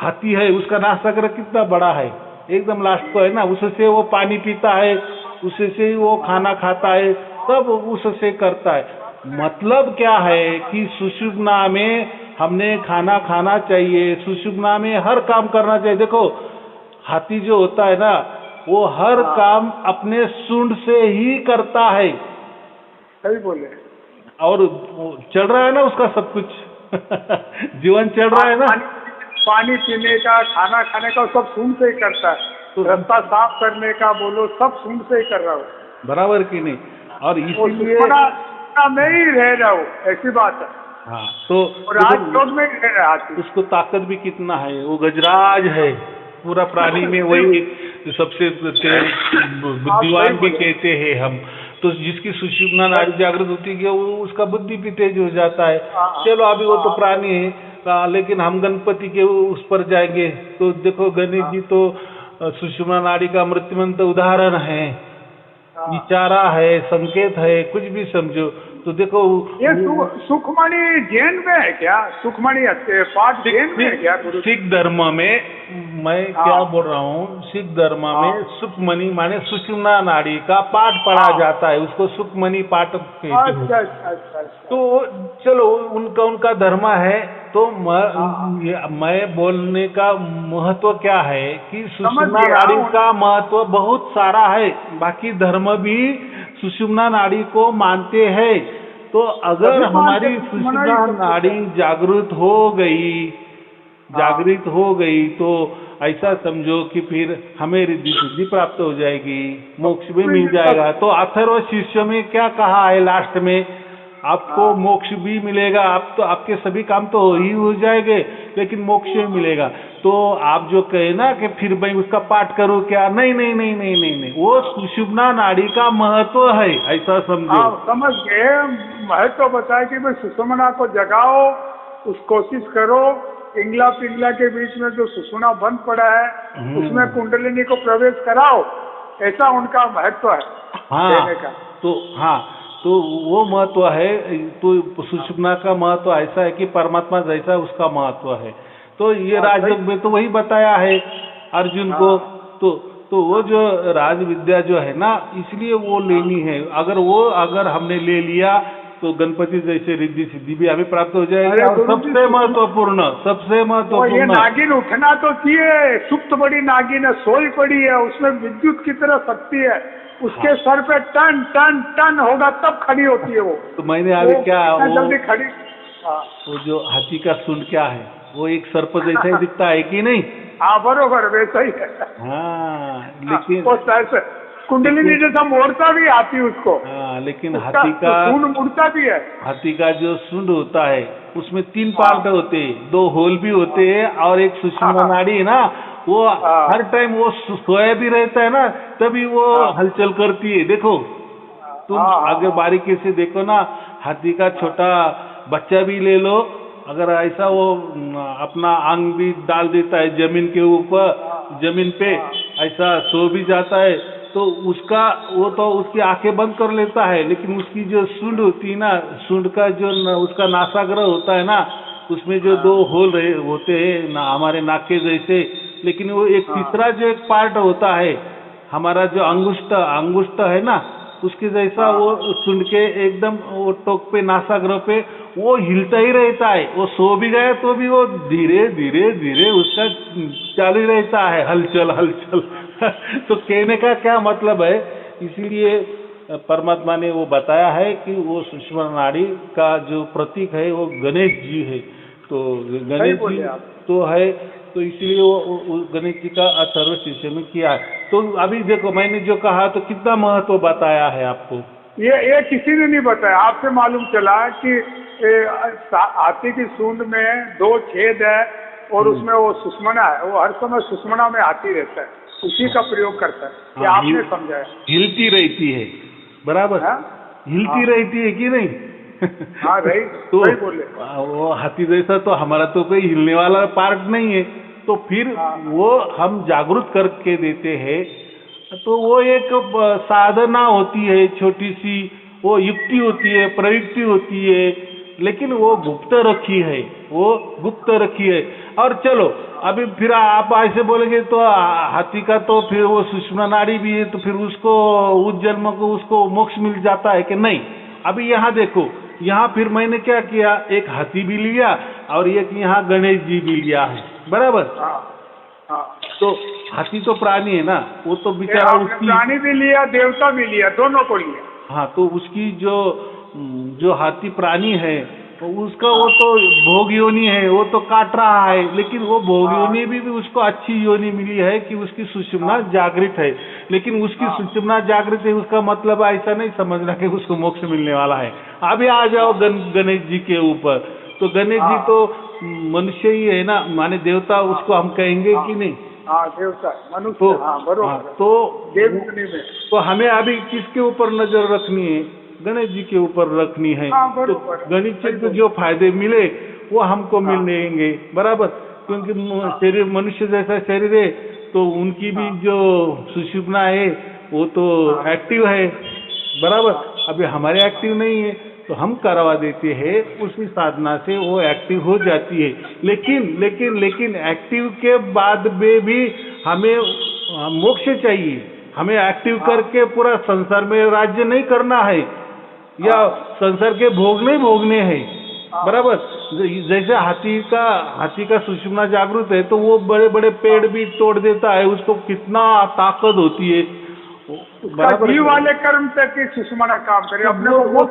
हाथी है उसका नासाग्र कितना बड़ा है, एकदम लास्ट को है ना। उससे वो पानी पीता है, उससे वो खाना खाता है, सब उससे करता है। मतलब क्या है कि सुषुम्ना में हमने खाना खाना चाहिए, सुषुम्ना में हर काम करना चाहिए। देखो, हाथी जो होता है ना, वो हर काम अपने सूंड से ही करता है। सही बोले। और चल रहा है ना उसका सब कुछ जीवन चल रहा है ना। पानी पीने का, खाना खाने का सब सूंड से ही करता है। तो रास्ता साफ करने का बोलो, सब सूंड से ही कर रहा हूँ, बराबर कि नहीं। और इसीलिए मैं ही रह रहा हूँ, ऐसी बात है। हाँ, तो राजयोग में ही रह रहा है। उसको ताकत भी कितना है, वो गजराज है पूरा प्राणी में, वही सबसे बुद्धिमान भी कहते हैं हम। तो जिसकी सुषुम्ना नाड़ी जागृत होती है वो उसका बुद्धि भी तेज हो जाता है। चलो अभी वो तो प्राणी है, लेकिन हम गणपति के उस पर जाएंगे तो देखो, गणेश जी तो सुषुम्ना नाड़ी का मृत्युमंत उदाहरण है, इशारा है, संकेत है, कुछ भी समझो। तो देखो, ये सुखमणि जैन में है क्या? सुखमणि पाठ जैन में है क्या? सिख धर्म में, मैं क्या बोल रहा हूँ, सिख धर्म में सुखमणि माने सुषुम्ना नाड़ी का पाठ पढ़ा जाता है, उसको सुखमणि पाठ कहते हैं। अच्छा। तो चलो, उनका धर्म है। तो मैं बोलने का महत्व क्या है कि सुषुम्ना नाड़ी का महत्व बहुत सारा है। बाकी धर्म भी सुषुम्ना नाड़ी को मानते हैं। तो अगर हमारी सुषुम्ना नाड़ी जागृत हो गई तो ऐसा समझो कि फिर हमें रिद्धि सिद्धि प्राप्त हो जाएगी, मोक्ष भी मिल जाएगा। तो अथर्व शीर्ष में क्या कहा है लास्ट में, आपको मोक्ष भी मिलेगा। आपके सभी काम तो ही हो जाएंगे, लेकिन मोक्ष भी मिलेगा। तो आप जो कहे ना कि फिर मैं उसका पाठ करूं क्या, नहीं, वो सुषुम्ना नाड़ी का महत्व है, ऐसा समझो। समझ गए, महत्व बताया कि भाई सुषुम्ना को जगाओ, उस कोशिश करो। इंगला पिंगला के बीच में जो सुषुम्ना बंद पड़ा है उसमें कुंडलिनी को प्रवेश कराओ, ऐसा उनका महत्व है। हाँ, तो वो महत्व है। तो सुषुम्ना का महत्व ऐसा है कि परमात्मा जैसा उसका महत्व है। तो ये राजयोग में तो वही बताया है अर्जुन को। तो वो जो राज विद्या जो है ना, इसलिए वो लेनी है। अगर हमने ले लिया तो गणपति जैसे रिद्धि सिद्धि भी हमें प्राप्त हो जाएगी। और सबसे महत्वपूर्ण ये नागिन उठना तो चाहिए, सुप्त बड़ी नागिन है, सोई पड़ी है, उसमें विद्युत की तरह शक्ति है, उसके सर पे टन टन टन होगा तब खड़ी होती है वो। तो मैंने अभी क्या जल्दी खड़ी। वो जो हाथी का सूंड क्या है, वो एक सर्प जैसा ही दिखता है कि नहीं? हाँ बरोबर, वैसा ही है। हाँ, लेकिन कुंडलिनी जैसा मोड़ता भी हाथी उसको। हाँ, लेकिन हाथी का सूंड मुड़ता भी है। हाथी का जो सूंड होता है उसमें 3 पार्ट होते हैं, 2 होल भी होते हैं और एक सुषुम्ना नाड़ी है ना, वो हर टाइम वो सोया भी रहता है ना, तभी वो हलचल करती है। देखो तुम अगर बारीकी से देखो ना, हाथी का छोटा बच्चा भी ले लो, अगर ऐसा वो अपना आंग भी डाल देता है जमीन के ऊपर, जमीन पे ऐसा सो भी जाता है, तो उसकी आंखें बंद कर लेता है। लेकिन उसकी जो सूंड होती है ना, सूंड का जो उसका नासाग्र होता है ना, उसमें जो 2 होल होते हैं ना, हमारे नाक के जैसे, लेकिन वो एक तीसरा जो एक पार्ट होता है हमारा जो अंगुष्ठ है ना, उसके जैसा वो सूंड के एकदम वो टोक पे, नासाग्र पे वो हिलता ही रहता है। वो सो भी गया तो भी वो धीरे धीरे धीरे उसका चालू ही रहता है, हलचल। तो कहने का क्या मतलब है, इसीलिए परमात्मा ने वो बताया है कि वो सुषुम्ना नाड़ी का जो प्रतीक है वो गणेश जी है। तो गणेश जी तो है, तो इसलिए वो गणेश जी का अथर्व शीर्ष में किया है। तो अभी देखो मैंने जो कहा तो कितना महत्व बताया है आपको। ये किसी ने नहीं बताया, आपसे मालूम चला कि हाथी की सूंड में 2 छेद है और उसमें वो सुषुम्ना है, वो हर समय सुषुम्ना में हाथी रहता है, उसी का प्रयोग करता है। ये आपने समझाया। हिलती रहती है, बराबर हिलती रहती है कि नहीं? हाँ रही तो सही बोले। वो हाथी जैसा तो हमारा तो कोई हिलने वाला पार्ट नहीं है, तो फिर वो हम जागरूक करके देते हैं। तो वो एक साधना होती है छोटी सी, वो युक्ति होती है, प्रयुक्ति होती है, लेकिन वो गुप्त रखी है। और चलो अभी फिर आप ऐसे बोलेंगे तो हाथी का तो फिर वो सुषुम्ना नाड़ी भी है, तो फिर उसको उस जन्म को उसको मोक्ष मिल जाता है कि नहीं? अभी यहाँ देखो, यहाँ फिर मैंने क्या किया, एक हाथी भी लिया और एक यहाँ गणेश जी भी लिया है, बराबर? तो हाथी तो प्राणी है ना, वो तो बेचारा उसकी प्राणी भी लिया, देवता भी लिया, दोनों को लिया। हाँ, तो उसकी जो हाथी प्राणी है तो उसका वो तो भोग योनि है, वो तो काट रहा है, लेकिन वो भोग योनि भी उसको अच्छी योनि मिली है कि उसकी सुषुम्ना जागृत है। लेकिन उसकी सुषुम्ना जागृत है उसका मतलब ऐसा नहीं समझना कि उसको मोक्ष मिलने वाला है। अभी आ जाओ गणेश जी के ऊपर, तो गणेश जी तो मनुष्य ही है ना, माने देवता उसको हम कहेंगे कि नहीं? देवता मनुष्य। तो हमें अभी किसके ऊपर नजर रखनी है? गणेश जी के ऊपर रखनी है। तो गणेश जी को जो फायदे मिले वो हमको मिलेंगे, बराबर? क्योंकि शरीर मनुष्य जैसा शरीर है, तो उनकी भी जो सुषुम्ना है वो तो एक्टिव है, बराबर? अभी हमारे एक्टिव नहीं है, तो हम करवा देते हैं, उसी साधना से वो एक्टिव हो जाती है। लेकिन एक्टिव के बाद में भी हमें मोक्ष चाहिए। हमें एक्टिव करके पूरा संसार में राज्य नहीं करना है, या संसार के भोग नहीं भोगने हैं, बराबर? जैसे हाथी का सुषुम्ना जागृत है तो वो बड़े बड़े पेड़ भी तोड़ देता है, उसको कितना ताकत होती है, बराबर? जीव वाले कर्म तक की सुषुम्ना काम करे, अपने वो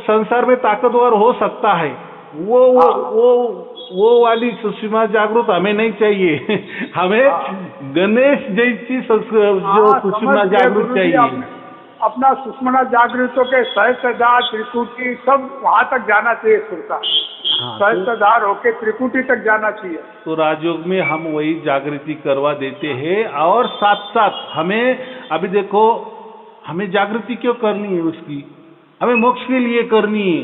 संसार में ताकतवर हो सकता है। वो वाली सुषुम्ना जागृत हमें नहीं चाहिए। हमें गणेश जैसी जो सुषुम्ना जागृत चाहिए। अपना सुषुम्ना जागृतों के सहस्त्रधार, त्रिकुटी सब वहाँ तक जाना चाहिए। सुरता सहस्त्रधार होके त्रिकुटी तक जाना चाहिए। तो राजयोग में हम वही जागृति करवा देते हैं। और साथ साथ हमें अभी देखो, हमें जागृति क्यों करनी है? उसकी हमें मोक्ष के लिए करनी है।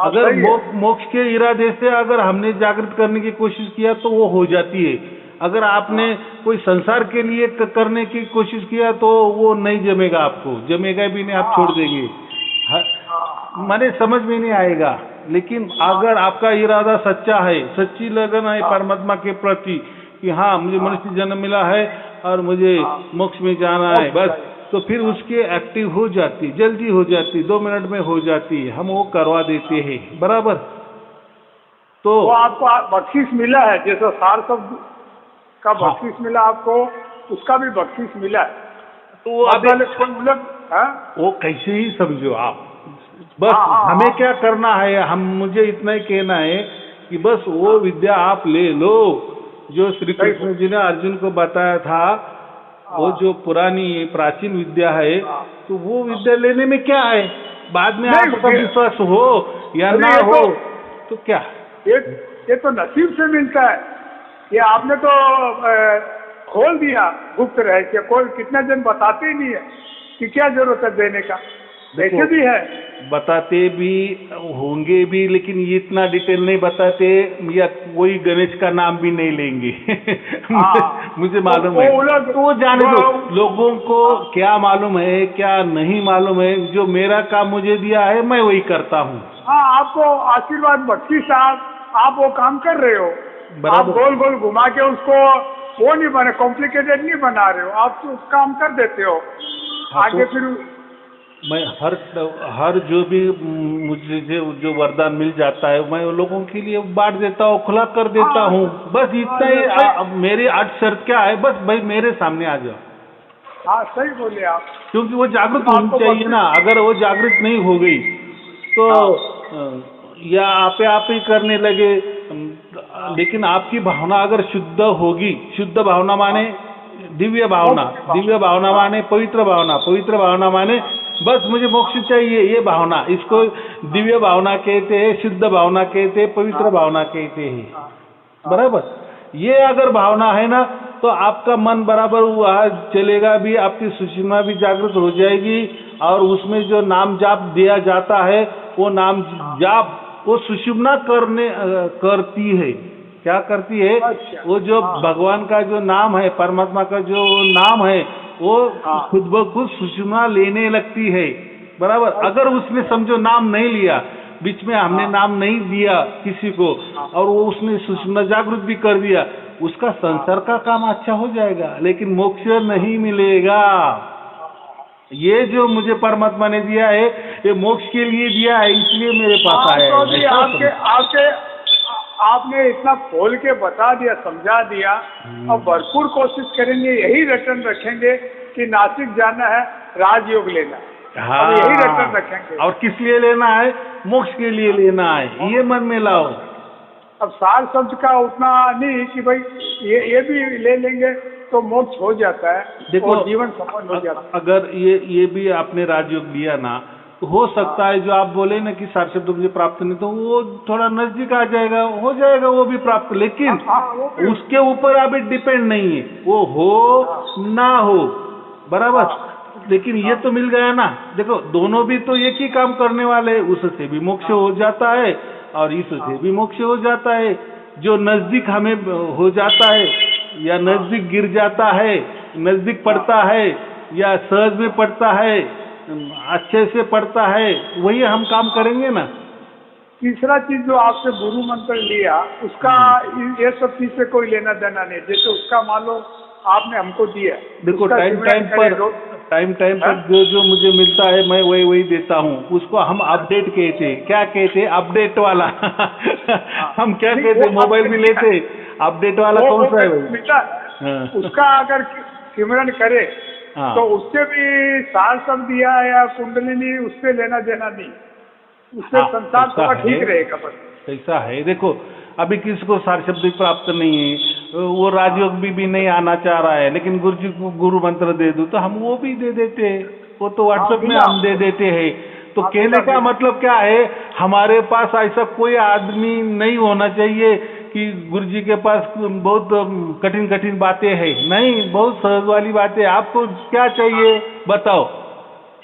अगर मोक्ष के इरादे से अगर हमने जागृत करने की कोशिश किया तो वो हो जाती है। अगर आपने कोई संसार के लिए करने की कोशिश किया तो वो नहीं जमेगा, आपको जमेगा भी नहीं, आप छोड़ देंगे। माने समझ में नहीं आएगा। लेकिन अगर आपका इरादा सच्चा है, सच्ची लगन है परमात्मा के प्रति कि हाँ मुझे मनुष्य जन्म मिला है और मुझे मोक्ष में जाना है बस, तो फिर उसके एक्टिव हो जाती, जल्दी हो जाती, 2 मिनट में हो जाती है, हम वो करवा देते हैं। बराबर। तो वो आपको बख्शीश मिला है, जैसे सार शब्द का बख्शीश मिला आपको, उसका भी बख्शीश मिला है। तो वो वो कैसे ही समझो आप, बस हमें क्या करना है, मुझे इतना ही कहना है कि बस वो विद्या आप ले लो जो श्री कृष्ण जी ने अर्जुन को बताया था, वो जो पुरानी प्राचीन विद्या है, तो वो विद्या लेने में क्या है, बाद में आपका विश्वास हो या ना हो तो क्या, ये तो नसीब से मिलता है। ये आपने तो खोल दिया गुप्त रहस्य, कोई कितना जन बताते ही नहीं है कि क्या जरूरत है देने का, वैसे भी है बताते भी होंगे भी, लेकिन ये इतना डिटेल नहीं बताते, या कोई गणेश का नाम भी नहीं लेंगे। मुझे मालूम है, तो वो जाने दो, लोगों को क्या मालूम है क्या नहीं मालूम है, जो मेरा काम मुझे दिया है मैं वही करता हूँ। हाँ, आपको आशीर्वाद बख्शीश, आप वो काम कर रहे हो, आप गोल गोल घुमा के उसको वो नहीं बने, कॉम्प्लिकेटेड नहीं बना रहे हो, आप तो काम कर देते हो। आगे फिर मैं हर जो भी मुझे जो वरदान मिल जाता है मैं लोगों के लिए बांट देता हूँ, खुला कर देता हूँ, बस इतना ही। मेरी 8 शर्त क्या है, बस भाई मेरे सामने आ जाओ। हाँ सही बोले आप, क्योंकि वो जागृत होनी चाहिए ना, अगर वो जागृत नहीं हो गई तो या आप ही करने लगे, लेकिन आपकी भावना अगर शुद्ध होगी, शुद्ध भावना माने दिव्य भावना, दिव्य भावना माने पवित्र भावना, पवित्र भावना माने बस मुझे मोक्ष चाहिए, ये भावना, इसको दिव्य भावना कहते हैं, शुद्ध भावना कहते हैं, पवित्र भावना कहते हैं। बराबर। ये अगर भावना है ना तो आपका मन बराबर वहाँ चलेगा भी, आपकी सुषमा भी जागृत हो जाएगी, और उसमें जो नाम जाप दिया जाता है वो नाम जाप वो सुषुम्ना करती है। क्या करती है? वो जो भगवान का जो नाम है, परमात्मा का जो नाम है, वो खुद ब खुद सुषुम्ना लेने लगती है। बराबर। अगर उसने समझो नाम नहीं लिया, बीच में हमने नाम नहीं दिया किसी को, और वो उसने सुषुम्ना जागृत भी कर दिया, उसका संसार का काम अच्छा हो जाएगा, लेकिन मोक्ष नहीं मिलेगा। ये जो मुझे परमात्मा ने दिया है, ये मोक्ष के लिए दिया है, इसलिए मेरे पास आया है। आपने इतना खोल के बता दिया, समझा दिया, अब भरपूर कोशिश करेंगे, यही रटन रखेंगे कि नासिक जाना है, राजयोग लेना है। हाँ, यही रटन रखेंगे। और किस लिए लेना है? मोक्ष के लिए लेना है, ये मन में लाओ। अब सार शब्द का उतना नहीं कि भाई ये भी ले लेंगे तो मोक्ष हो जाता है, देखो जीवन सफल हो जाता है। अगर ये भी आपने राजयोग लिया ना, तो हो सकता है जो आप बोले ना कि सार शब्द मुझे प्राप्त नहीं, तो वो थोड़ा नजदीक आ जाएगा, हो जाएगा वो भी प्राप्त, लेकिन उसके ऊपर अभी डिपेंड नहीं है, वो हो ना हो। बराबर। लेकिन ये तो मिल गया ना, देखो दोनों भी तो एक ही काम करने वाले, उससे भी मोक्ष हो जाता है और इससे भी मोक्ष हो जाता है। जो नजदीक हमें हो जाता है या नजदीक गिर जाता है, नजदीक पड़ता है या सहज में पड़ता है, अच्छे से पड़ता है, वही हम काम करेंगे ना। तीसरा चीज जो आपसे गुरु मंत्र लिया, उसका ये सब चीज से कोई लेना देना नहीं, जैसे उसका मान लो आपने हमको दिया, देखो टाइम पर जो मुझे मिलता है मैं वही देता हूँ। उसको हम अपडेट कहते, क्या कहते? अपडेट वाला। हम क्या कहते? मोबाइल भी लेते, अपडेट वाला कौन सा है? उसका अगर सिमरन करे तो उससे भी सार शब्द दिया या कुंडलिनी, उससे लेना देना नहीं, उससे संसार थोड़ा ठीक रहेगा। बस ऐसा है। देखो अभी किसको सार शब्द प्राप्त नहीं है, वो राजयोग भी नहीं आना चाह रहा है, लेकिन गुरु जी को गुरु मंत्र दे दो तो हम वो भी दे देते हैं, वो तो व्हाट्सएप में हम दे देते हैं। तो कहने का मतलब क्या है, हमारे पास ऐसा कोई आदमी नहीं होना चाहिए कि गुरु जी के पास बहुत कठिन कठिन बातें हैं, नहीं, बहुत सहज वाली बातें। आपको क्या चाहिए बताओ।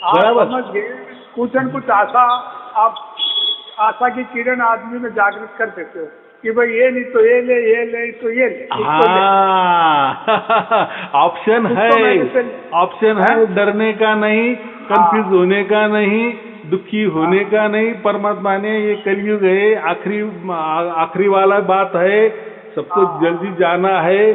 बराबर। कुछ न कुछ आशा की किरण आदमी में जागृत कर देते हो कि भाई ये नहीं तो ये ले, ये ले तो ये ले। हाँ, ऑप्शन है, ऑप्शन है, डरने का नहीं, कंफ्यूज होने का नहीं, दुखी होने का नहीं, परमात्मा ने ये कलयुग है, आखिरी वाला बात है, सबको जल्दी जाना है,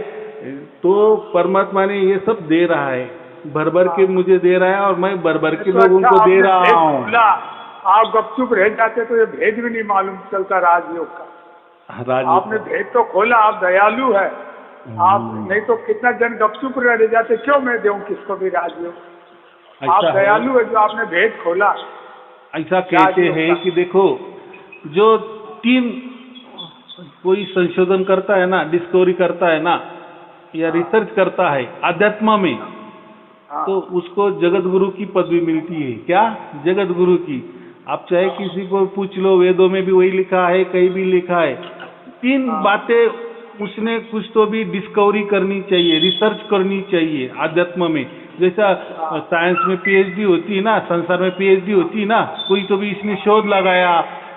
तो परमात्मा ने ये सब दे रहा है, भर भर के मुझे दे रहा है और मैं भर भर के लोगों को दे रहा हूँ। आप गपचुप रह जाते तो ये भेद भी नहीं मालूम चलता राजयोग का। आपने भेद तो खोला, आप दयालु है, आप नहीं तो कितना जन गपचुप रह जाते, क्यों मैं दूं किसको भी राजयोग। आप दयालु है जो आपने भेद खोला। ऐसा कहते हैं कि देखो, जो 3 कोई संशोधन करता है ना, डिस्कवरी करता है ना, या रिसर्च करता है आध्यात्म में, तो उसको जगत गुरु की पदवी मिलती है। क्या? जगत गुरु की। आप चाहे किसी को पूछ लो, वेदों में भी वही लिखा है, कहीं भी लिखा है। 3 बातें उसने कुछ तो भी डिस्कवरी करनी चाहिए, रिसर्च करनी चाहिए आध्यात्म में। जैसा साइंस में पीएचडी होती है ना, संसार में पीएचडी होती है ना, कोई तो भी इसने शोध लगाया,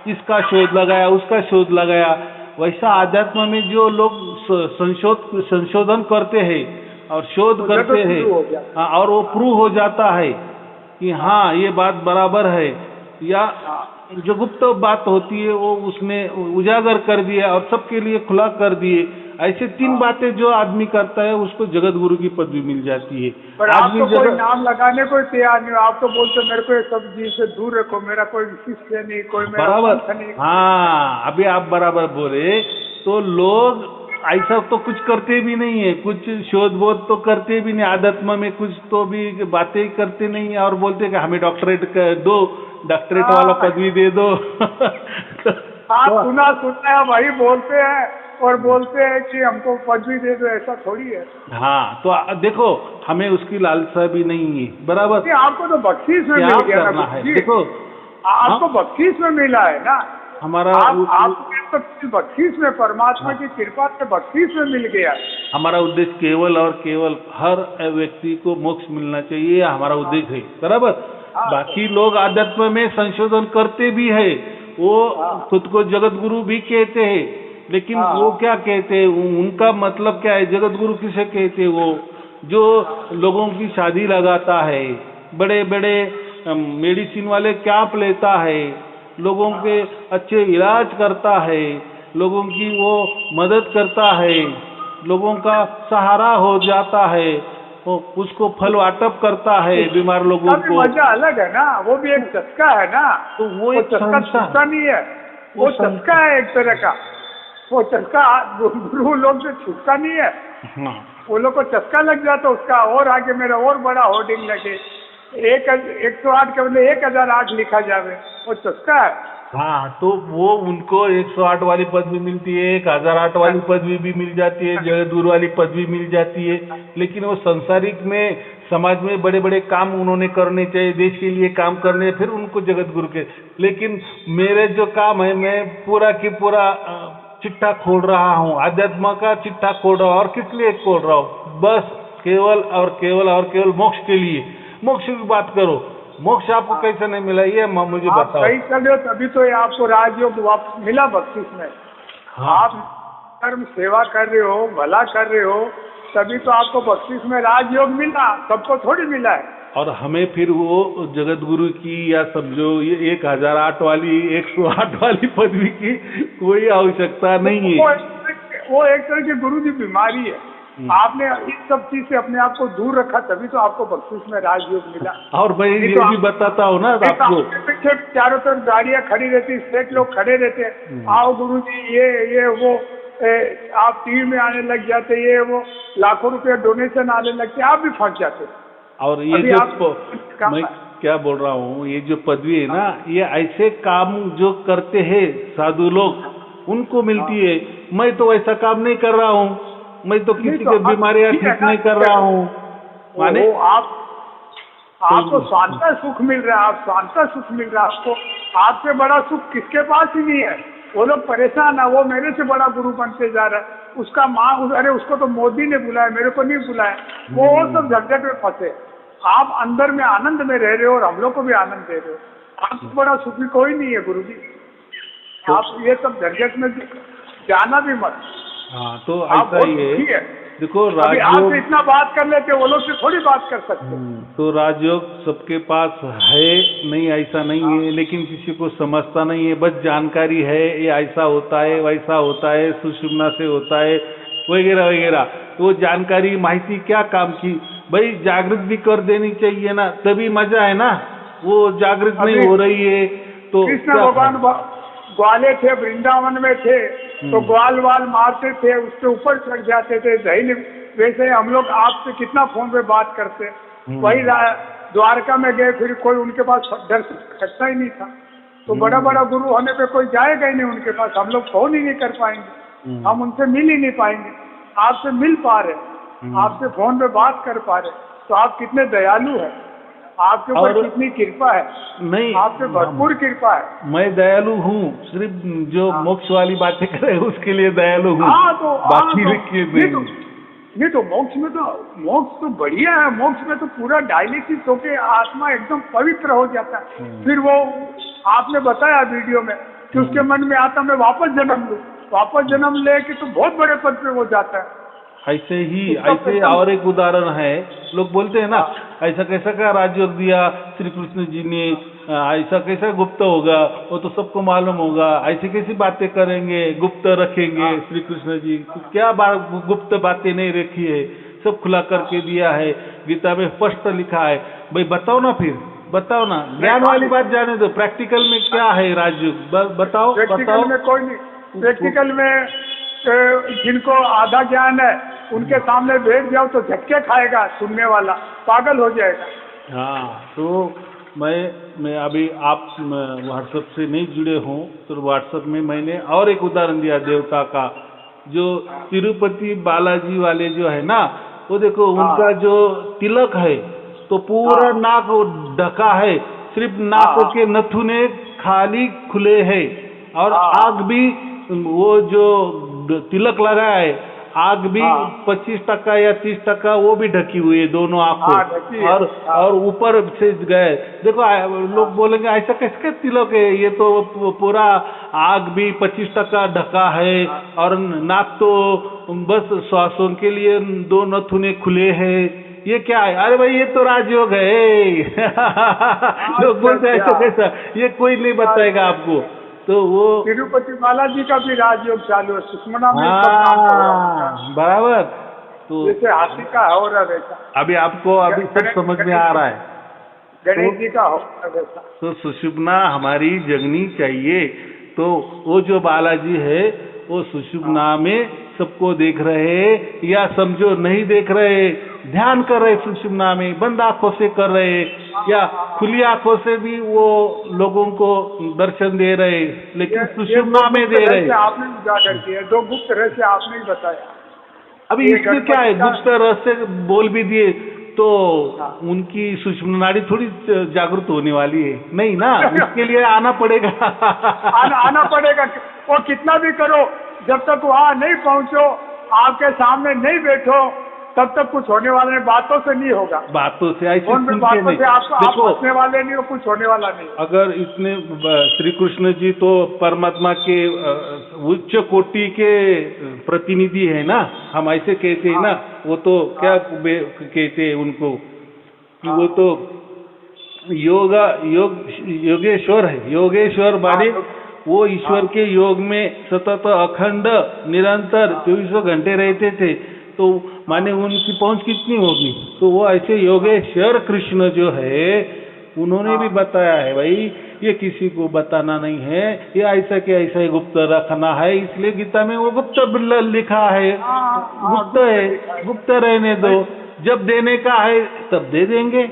इसका शोध लगाया, उसका शोध लगाया, वैसा आध्यात्म में जो लोग संशोधन करते हैं और शोध करते हैं और वो प्रूव हो जाता है कि हाँ ये बात बराबर है, या जो गुप्त बात होती है वो उसने उजागर कर दिया और सबके लिए खुला कर दिए। ऐसे 3 बातें जो आदमी करता है उसको जगत गुरु की पदवी मिल जाती है। पर आप तो कोई नाम लगाने को तैयार नहीं हो, आप तो बोलते मेरे को ये सब चीज से दूर रखो, मेरा कोई शिष्य नहीं, कोई मेरा बराबर नहीं। हाँ, अभी आप बराबर बोले। तो लोग ऐसा तो कुछ करते भी नहीं है, कुछ शोध बोध तो करते भी नहीं, आध्यात्म में कुछ तो भी बातें करते नहीं है और बोलते कि हमें डॉक्टरेट दो, डॉक्टरेट वाला पदवी दे दो। आप सुना है वही बोलते हैं और बोलते हैं कि हमको पदवी दे दो, ऐसा थोड़ी है। हाँ, तो देखो हमें उसकी लालसा भी नहीं है, बराबर। आपको तो बख्शीश में मिल गया ना, देखो आपको बख्शीश में मिला है ना, हमारा आपको तो बख्शीश में, परमात्मा की कृपा से बख्शीश में मिल गया। हमारा उद्देश्य केवल और केवल हर व्यक्ति को मोक्ष मिलना चाहिए, हमारा उद्देश्य है, बराबर। बाकी लोग आध्यात्म में संशोधन करते भी है, वो खुद को जगत गुरु भी कहते हैं, लेकिन वो क्या कहते हैं, उनका मतलब क्या है? जगत गुरु किसे कहते हैं? वो जो लोगों की शादी लगाता है, बड़े बड़े मेडिसिन वाले कैंप लेता है, लोगों के अच्छे इलाज करता है, लोगों की वो मदद करता है, लोगों का सहारा हो जाता है, उसको फल वाटप करता है बीमार लोगों को। मजा अलग है ना, वो भी एक चस्का है ना, तो वो एक चस्का छूटता नहीं है, वो चस्का है एक तरह का, वो चस्का गुरु लोग से छूटता नहीं है। वो लोग को चस्का लग जाता उसका, और आगे मेरा और बड़ा होर्डिंग लगे, 108 के बदले 1008 लिखा जावे, वो चस्का है। हाँ, तो वो उनको 108 वाली पदवी मिलती है, 1008 वाली पदवी भी मिल जाती है, जगत गुरु वाली पदवी मिल जाती है, लेकिन वो संसारिक में समाज में बड़े बड़े काम उन्होंने करने चाहिए, देश के लिए काम करने, फिर उनको जगत गुरु के। लेकिन मेरे जो काम है, मैं पूरा की पूरा चिट्ठा खोल रहा हूँ, आध्यात्म का चिट्ठा खोल रहा हूँ। और किस लिए खोल रहा हूँ? बस केवल और केवल और केवल मोक्ष के लिए। मोक्ष की बात करो, मोक्ष आपको कैसे नहीं मिला ये मुझे बताओ। सही कर रहे हो, तभी तो आपको राजयोग वापस मिला बख्शिश में। आप कर्म सेवा कर रहे हो, भला कर रहे हो, तभी तो आपको बख्शिश में राजयोग मिला, सबको थोड़ी मिला है। और हमें फिर वो जगत गुरु की या समझो ये 1008 वाली 108 वाली पदवी की कोई आवश्यकता नहीं है। वो एक तरह की गुरु की बीमारी है। आपने इस सब चीज से अपने आप को दूर रखा, तभी तो आपको बख्शिश में राजयोग मिला। और मैं ये भी बताता हूँ ना आपको, पीछे चारों तरफ गाड़ियां खड़ी रहती, सेठ लोग खड़े रहते, आओ गुरु जी, ये वो, आप टीवी में आने लग जाते, ये वो लाखों रुपए डोनेशन आने लगते, आप भी फंस जाते। और ये जो मैं क्या बोल रहा हूँ, ये जो पदवी है ना, ये ऐसे काम जो करते हैं साधु लोग, उनको मिलती है। मैं तो ऐसा काम नहीं कर रहा हूँ, मैं तो किसी की बीमारियां ठीक नहीं कर रहा हूँ। माने आपको शांता सुख मिल रहा है, आप शांता सुख मिल रहा है आपको, आपसे बड़ा सुख किसके पास ही नहीं है। वो लोग परेशान है, वो मेरे से बड़ा गुरु बनते जा रहा है, उसका अरे उसको तो मोदी ने बुलाया, मेरे को नहीं बुलाया, वो सब झंझट में फंसे। आप अंदर में आनंद में रह रहे हो और हम लोग को भी आनंद दे रहे हो, आपसे बड़ा सुखी कोई नहीं है गुरु जी। आप ये सब झंझट में जाना भी मत। हाँ, तो ऐसा ही है। देखो अभी राजयोग आपसे इतना बात कर लेते, वो लोग से थोड़ी बात कर सकते। तो राजयोग सबके पास है नहीं, ऐसा नहीं है, लेकिन किसी को समझता नहीं है, बस जानकारी है ये ऐसा होता है वैसा होता है, सुषुम्ना से होता है वगैरह वगैरह। तो वो जानकारी माहिती क्या काम की भाई, जागृत भी कर देनी चाहिए ना, तभी मजा है ना। वो जागृत नहीं अभी हो रही है तो कृष्ण क्या भगवान ग्वाले थे, वृंदावन में थे, तो ग्वाल वाल मारते थे, उसके ऊपर चढ़ जाते थे दही। वैसे हम लोग आपसे कितना फोन पे बात करते, वही द्वारका में गए, फिर कोई उनके पास दर्शन सकता ही नहीं था। तो बड़ा बड़ा गुरु होने पे कोई जाएगा ही नहीं उनके पास, हम लोग फोन ही नहीं कर पाएंगे, हम उनसे मिल ही नहीं पाएंगे। आपसे मिल पा रहे, आपसे फोन पे बात कर पा रहे, तो आप कितने दयालु हैं, आपके ऊपर कितनी कृपा है। नहीं, आपसे भरपूर कृपा है। मैं दयालु हूँ, सिर्फ जो मोक्ष वाली बातें करे उसके लिए दयालु हूँ, बाकी नहीं तो मोक्ष तो बढ़िया है। मोक्ष में तो पूरा डायलिसिस होके आत्मा एकदम पवित्र हो जाता है। फिर वो आपने बताया वीडियो में कि उसके मन में आता मैं वापस जन्म लूं, वापस जन्म लेके तो बहुत बड़े पद पे हो जाता है। ऐसे ही ऐसे और एक उदाहरण है, लोग बोलते हैं ना ऐसा कैसा क्या राजयोग दिया श्री कृष्ण जी ने, ऐसा कैसा गुप्त होगा, वो तो सबको मालूम होगा, ऐसी कैसी बातें करेंगे, गुप्त रखेंगे श्री कृष्ण जी, क्या गुप्त बातें नहीं रखी है, सब खुला करके दिया है। गीता में स्पष्ट लिखा है। भाई बताओ ना, फिर बताओ ना, ज्ञान वाली बात जाने दो, प्रैक्टिकल में क्या है राजयोग, बताओ। प्रैक्टिकल में कोई नहीं, प्रैक्टिकल में जिनको आधा ज्ञान है उनके सामने बैठ जाओ तो झटके खाएगा, सुनने वाला पागल हो जाएगा। हाँ, तो मैं अभी आप व्हाट्सएप से नहीं जुड़े हों तो व्हाट्सएप में मैंने और एक उदाहरण दिया देवता का, जो तिरुपति बालाजी वाले जो है ना, वो देखो उनका जो तिलक है तो पूरा नाक ढका है, सिर्फ नाक के नथुने खाली खुले हैं, और आग भी वो जो तिलक लगा है आग भी 25% या 30% वो भी ढकी हुई है दोनों आंखों, और ऊपर से गए। देखो लोग बोलेंगे ऐसा कैसे तिलक है, ये तो पूरा आग भी 25% ढका है और नाक तो बस श्वासों के लिए 2 नथुने खुले हैं, ये क्या है? अरे भाई ये तो राजयोग है। लोग बोलते हैं ऐसा कैसा, ये कोई नहीं बताएगा आपको। तो वो तिरुपति बालाजी का भी राजयोग चालू है, सुषुम्ना में बराबर, तो जैसे हाथी का हो रहा वैसा अभी आपको अभी सब समझ में आ रहा है। गणेश जी का हो रहा वैसा। तो सुषुम्ना हमारी जगनी चाहिए। तो वो जो बालाजी है वो सुषुम्ना में सबको देख रहे, या समझो नहीं देख रहे, ध्यान कर रहे सुषुम्ना में, बंद आंखों से कर रहे या खुली आंखों से भी वो लोगों को दर्शन दे रहे, लेकिन सुषुम्ना में दे रहे। आपने उजागर किया, 2 गुप्त रहस्य आपने ही बताया। अभी इसमें क्या है, गुप्त रहस्य बोल भी दिए तो उनकी सुषुम्ना नाड़ी थोड़ी जागृत होने वाली है, नहीं ना, इसके लिए आना पड़ेगा। आना पड़ेगा। वो कितना भी करो, जब तक वहाँ नहीं पहुँचो, आपके सामने नहीं बैठो, तब तक कुछ होने वाला नहीं, बातों से नहीं होगा। बातों से ऐसे बातों से आप हंसने वाले नहीं हो, कुछ होने वाला नहीं। अगर इतने श्री कृष्ण जी तो परमात्मा के उच्च कोटि के प्रतिनिधि है ना, हम ऐसे कहते हैं ना, वो तो क्या कहते हैं उनको कि वो तो योगेश्वर है। योगेश्वर माने वो ईश्वर के योग में सतत अखंड निरंतर 24 घंटे रहते थे, तो माने उनकी पहुंच कितनी होगी। तो वो ऐसे योगेश्वर कृष्ण जो है उन्होंने भी बताया है, भाई ये किसी को बताना नहीं है, ये ऐसा कि ऐसा ही गुप्त रखना है, इसलिए गीता में वो गुप्त लिखा है। गुप्त है, गुप्त रहने दो, जब देने का है तब दे देंगे,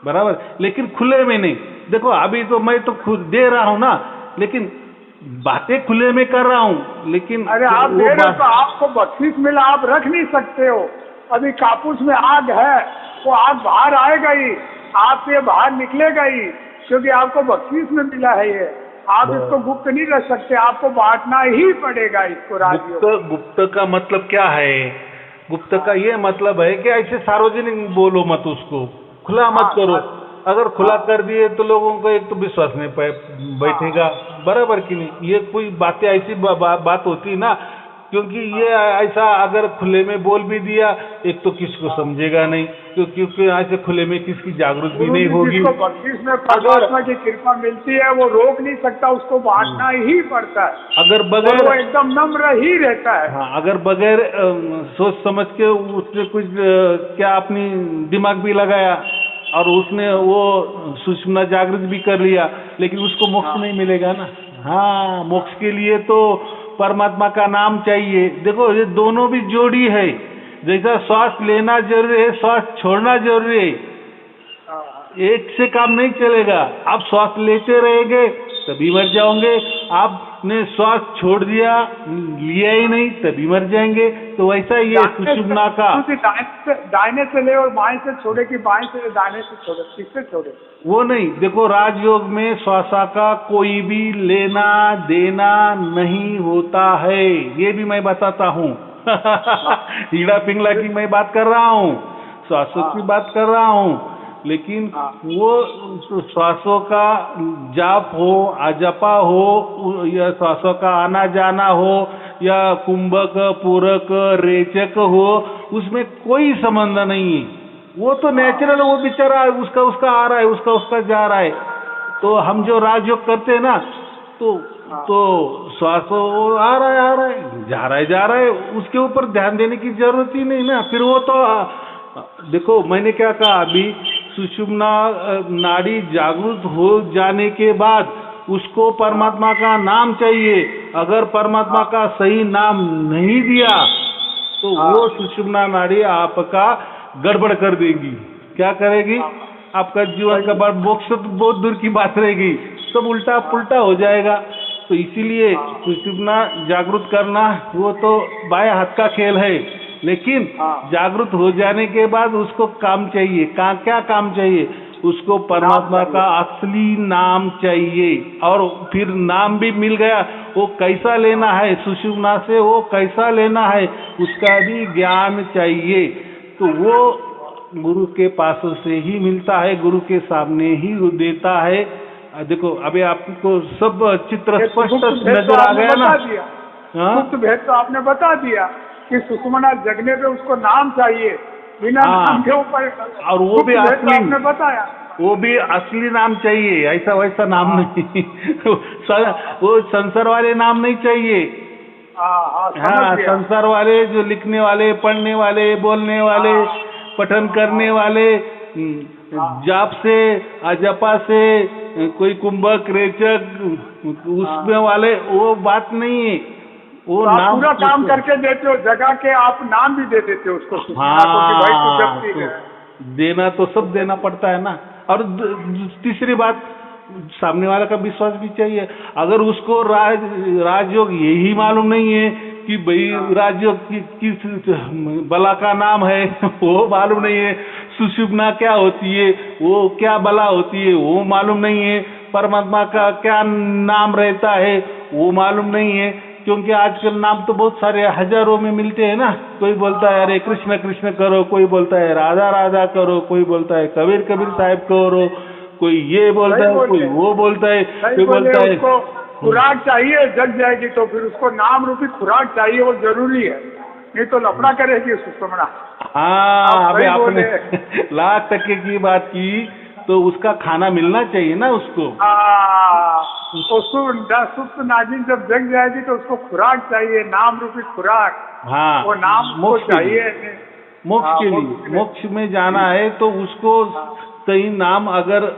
बराबर, लेकिन खुले में नहीं। देखो अभी तो मैं तो खुद दे रहा हूँ ना, लेकिन बातें खुले में कर रहा हूँ, लेकिन अरे आप दे रहे तो आपको बख्शीश मिला, आप रख नहीं सकते हो। अभी कापूस में आग है, वो आग बाहर आएगा ही, आपसे बाहर निकलेगा ही, क्योंकि आपको बख्शीश में मिला है ये। आप इसको गुप्त नहीं रख सकते, आपको बांटना ही पड़ेगा इसको। राजयोग गुप्त का मतलब क्या है? गुप्त का ये मतलब है कि ऐसे सार्वजनिक बोलो मत, उसको खुला मत करो। अगर खुला कर दिए तो लोगों को एक तो विश्वास नहीं बैठेगा, बराबर कि नहीं। ये कोई बातें ऐसी बात होती ना, क्योंकि ये ऐसा अगर खुले में बोल भी दिया, एक तो किसको समझेगा नहीं, क्योंकि ऐसे खुले में किसकी जागरूक भी नहीं होगी। जिसको बख्शिश में परमात्मा की कृपा मिलती है वो रोक नहीं सकता, उसको बांटना ही पड़ता है। अगर और बगैर वो एकदम नम्र ही रहता है। हाँ, अगर बगैर सोच समझ के उसने कुछ क्या अपनी दिमाग भी लगाया और उसने वो सुषुम्ना जागृत भी कर लिया, लेकिन उसको मोक्ष नहीं मिलेगा ना। हाँ, मोक्ष के लिए तो परमात्मा का नाम चाहिए। देखो, ये दोनों भी जोड़ी है। जैसा श्वास लेना जरूरी है, श्वास छोड़ना जरूरी है। एक से काम नहीं चलेगा। आप श्वास लेते रहेंगे तभी मर जाओगे, आपने श्वास छोड़ दिया, लिया ही नहीं तभी मर जाएंगे। तो वैसा ये सुषुम्ना का दाहिने से ले और बाएं से छोड़े कि बाएं से दाहिने से छोड़े, किससे छोड़े? वो नहीं। देखो, राजयोग में श्वासा का कोई भी लेना देना नहीं होता है, ये भी मैं बताता हूँ। हीड़ा पिंगला की मैं बात कर रहा हूँ, श्वासों की बात कर रहा हूँ। लेकिन वो श्वासों का जाप हो, अजपा हो, या श्वासों का आना जाना हो, या कुंभक पूरक रेचक हो, उसमें कोई संबंध नहीं है। वो तो नेचुरल, वो बेचारा उसका आ रहा है, उसका जा रहा है। तो हम जो राजयोग करते हैं ना, तो श्वास आ रहा है, जा रहा है, उसके ऊपर ध्यान देने की जरूरत ही नहीं ना। फिर वो तो देखो, मैंने क्या कहा अभी, सुषुम्ना नाड़ी जागृत हो जाने के बाद उसको परमात्मा का नाम चाहिए। अगर परमात्मा का सही नाम नहीं दिया तो वो सुषुम्ना नाड़ी आपका गड़बड़ कर देगी। क्या करेगी? आपका जीवन का बाद मोक्ष तो बहुत दूर की बात रहेगी, सब उल्टा पुल्टा हो जाएगा। तो इसीलिए सुषुम्ना जागृत करना वो तो बाएं हाथ का खेल है, लेकिन जागृत हो जाने के बाद उसको काम चाहिए। क्या काम चाहिए? उसको परमात्मा का असली नाम चाहिए। और फिर नाम भी मिल गया, वो कैसा लेना है सुषुम्ना से, वो कैसा लेना है उसका भी ज्ञान चाहिए। तो वो गुरु के पास से ही मिलता है, गुरु के सामने ही वो देता है। देखो, अभी आपको सब चित्र स्पष्ट नजर आ गया ना। गुप्त भेद तो आपने बता दिया कि सुषुम्ना जगने पे उसको नाम चाहिए, बिना नाम के ऊपर। और वो भी असली आपने बताया, वो भी असली नाम चाहिए, ऐसा वैसा नाम नहीं। वो संसार वाले नाम नहीं चाहिए। हाँ, संसार वाले जो लिखने वाले, पढ़ने वाले, बोलने वाले, पठन करने वाले, जाप से अजपा से, कोई कुंभक रेचक उसमें वाले, वो बात नहीं है। वो तो नाम पूरा काम करके देते हो, जगह के आप नाम भी दे देते हो उसको। हाँ, देना तो सब देना पड़ता है ना। और तीसरी बात, सामने वाला का विश्वास भी चाहिए। अगर उसको राजयोग यही मालूम नहीं है कि भाई राजयोग किस बला का नाम है, वो मालूम नहीं है। सुषुम्ना क्या होती है, वो क्या बला होती है, वो मालूम नहीं है। परमात्मा का क्या नाम रहता है, वो मालूम नहीं है। क्योंकि आजकल नाम तो बहुत सारे हजारों में मिलते हैं ना। कोई बोलता है अरे कृष्ण कृष्ण करो, कोई बोलता है राधा राधा करो, कोई बोलता है कबीर कबीर साहब करो, कोई ये बोलता है, कोई वो बोलता है, कोई बोलता है। उसको खुराक चाहिए, जग जाएगी तो फिर उसको नाम रूपी खुराक चाहिए, वो जरूरी है, नहीं तो लफड़ा करेगी सुषुम्ना। हाँ, अभी आपने लाख टके की बात की, तो उसका खाना मिलना चाहिए ना उसको। तो सुप्त नागिन जब जग जाएगी तो उसको खुराक चाहिए, नाम रूपी खुराक। हाँ, वो नाम मोक्ष चाहिए। मोक्ष के लिए, मोक्ष में जाना है तो उसको सही नाम, अगर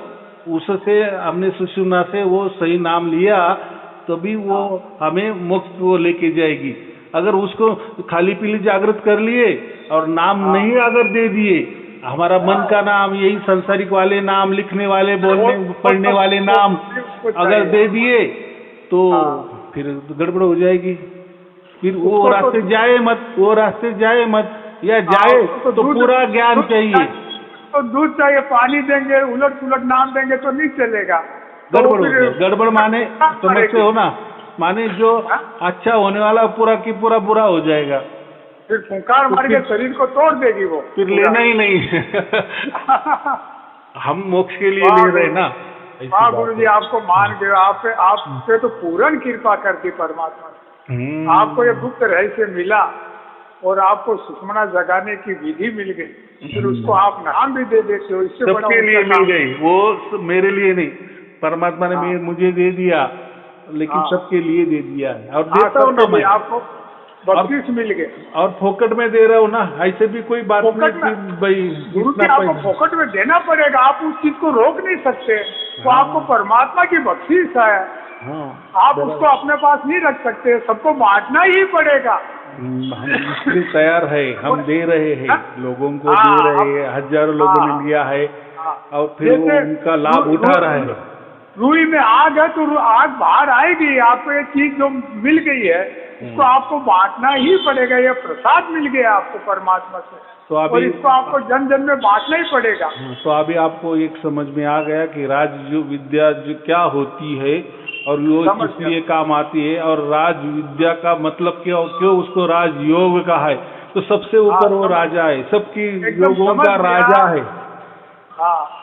उससे हमने सुषुम्ना से वो सही नाम लिया तभी वो हमें मोक्ष को लेके जाएगी। अगर उसको खाली पीली जागृत कर लिए और नाम नहीं अगर दे दिए, हमारा मन का नाम, यही संसारिक वाले नाम, लिखने वाले, बोलने पढ़ने वाले नाम अगर दे दिए तो फिर गड़बड़ हो जाएगी। फिर वो रास्ते जाए मत, वो रास्ते जाए मत, या जाए तो पूरा ज्ञान चाहिए। तो दूध चाहिए, पानी देंगे, उलट पुलट नाम देंगे तो नहीं चलेगा। गड़बड़ हो जाए। गड़बड़ माने समझते हो ना, माने जो अच्छा होने वाला पूरा की पूरा बुरा हो जाएगा। फिर फुंकार मार के शरीर को तोड़ देगी वो, फिर लेना ही नहीं। हम मोक्ष के लिए ले रहे ना। हाँ गुरु जी, आपको मान गए, आप पे तो पूर्ण कृपा कर दी परमात्मा। आपको ये गुप्त रहस्य मिला और आपको सुषमना जगाने की विधि मिल गई, फिर उसको आप नाम भी दे देते हो, इससे बड़ा सबके लिए ऊंचा मिल नाम। गई, वो मेरे लिए नहीं, परमात्मा ने मुझे दे दिया, लेकिन सबके लिए दे दिया है। और देता हूँ ना मैं, आपको बख्शीश मिल गए और फोकट में दे रहा हूँ ना, ऐसे भी कोई बात नहीं कि भाई गुरु जी इतना आपको पैसा। फोकट में देना पड़ेगा, आप उस चीज को रोक नहीं सकते, वो आपको परमात्मा की बख्शीश है, आप उसको अपने पास नहीं रख सकते, सबको बांटना ही पड़ेगा। हम इसलिए तैयार है, हम दे रहे हैं, लोगों को दे रहे हैं, हजारों लोगों ने लिया है और फिर वो उनका लाभ उठा रहे हैं। रूई में आग है तो आग बाहर आएगी, आपको ये चीज जो मिल गई है इसको आपको बांटना ही पड़ेगा, ये प्रसाद मिल गया आपको परमात्मा से, तो अभी और इसको आपको जन जन में बांटना ही पड़ेगा। तो अभी आपको एक समझ में आ गया कि राज विद्या जो क्या होती है और वो किस लिए काम आती है, और राज विद्या का मतलब क्यों उसको राजयोग कहा है। तो सबसे ऊपर वो राजा है, सबकी योगों का राजा है,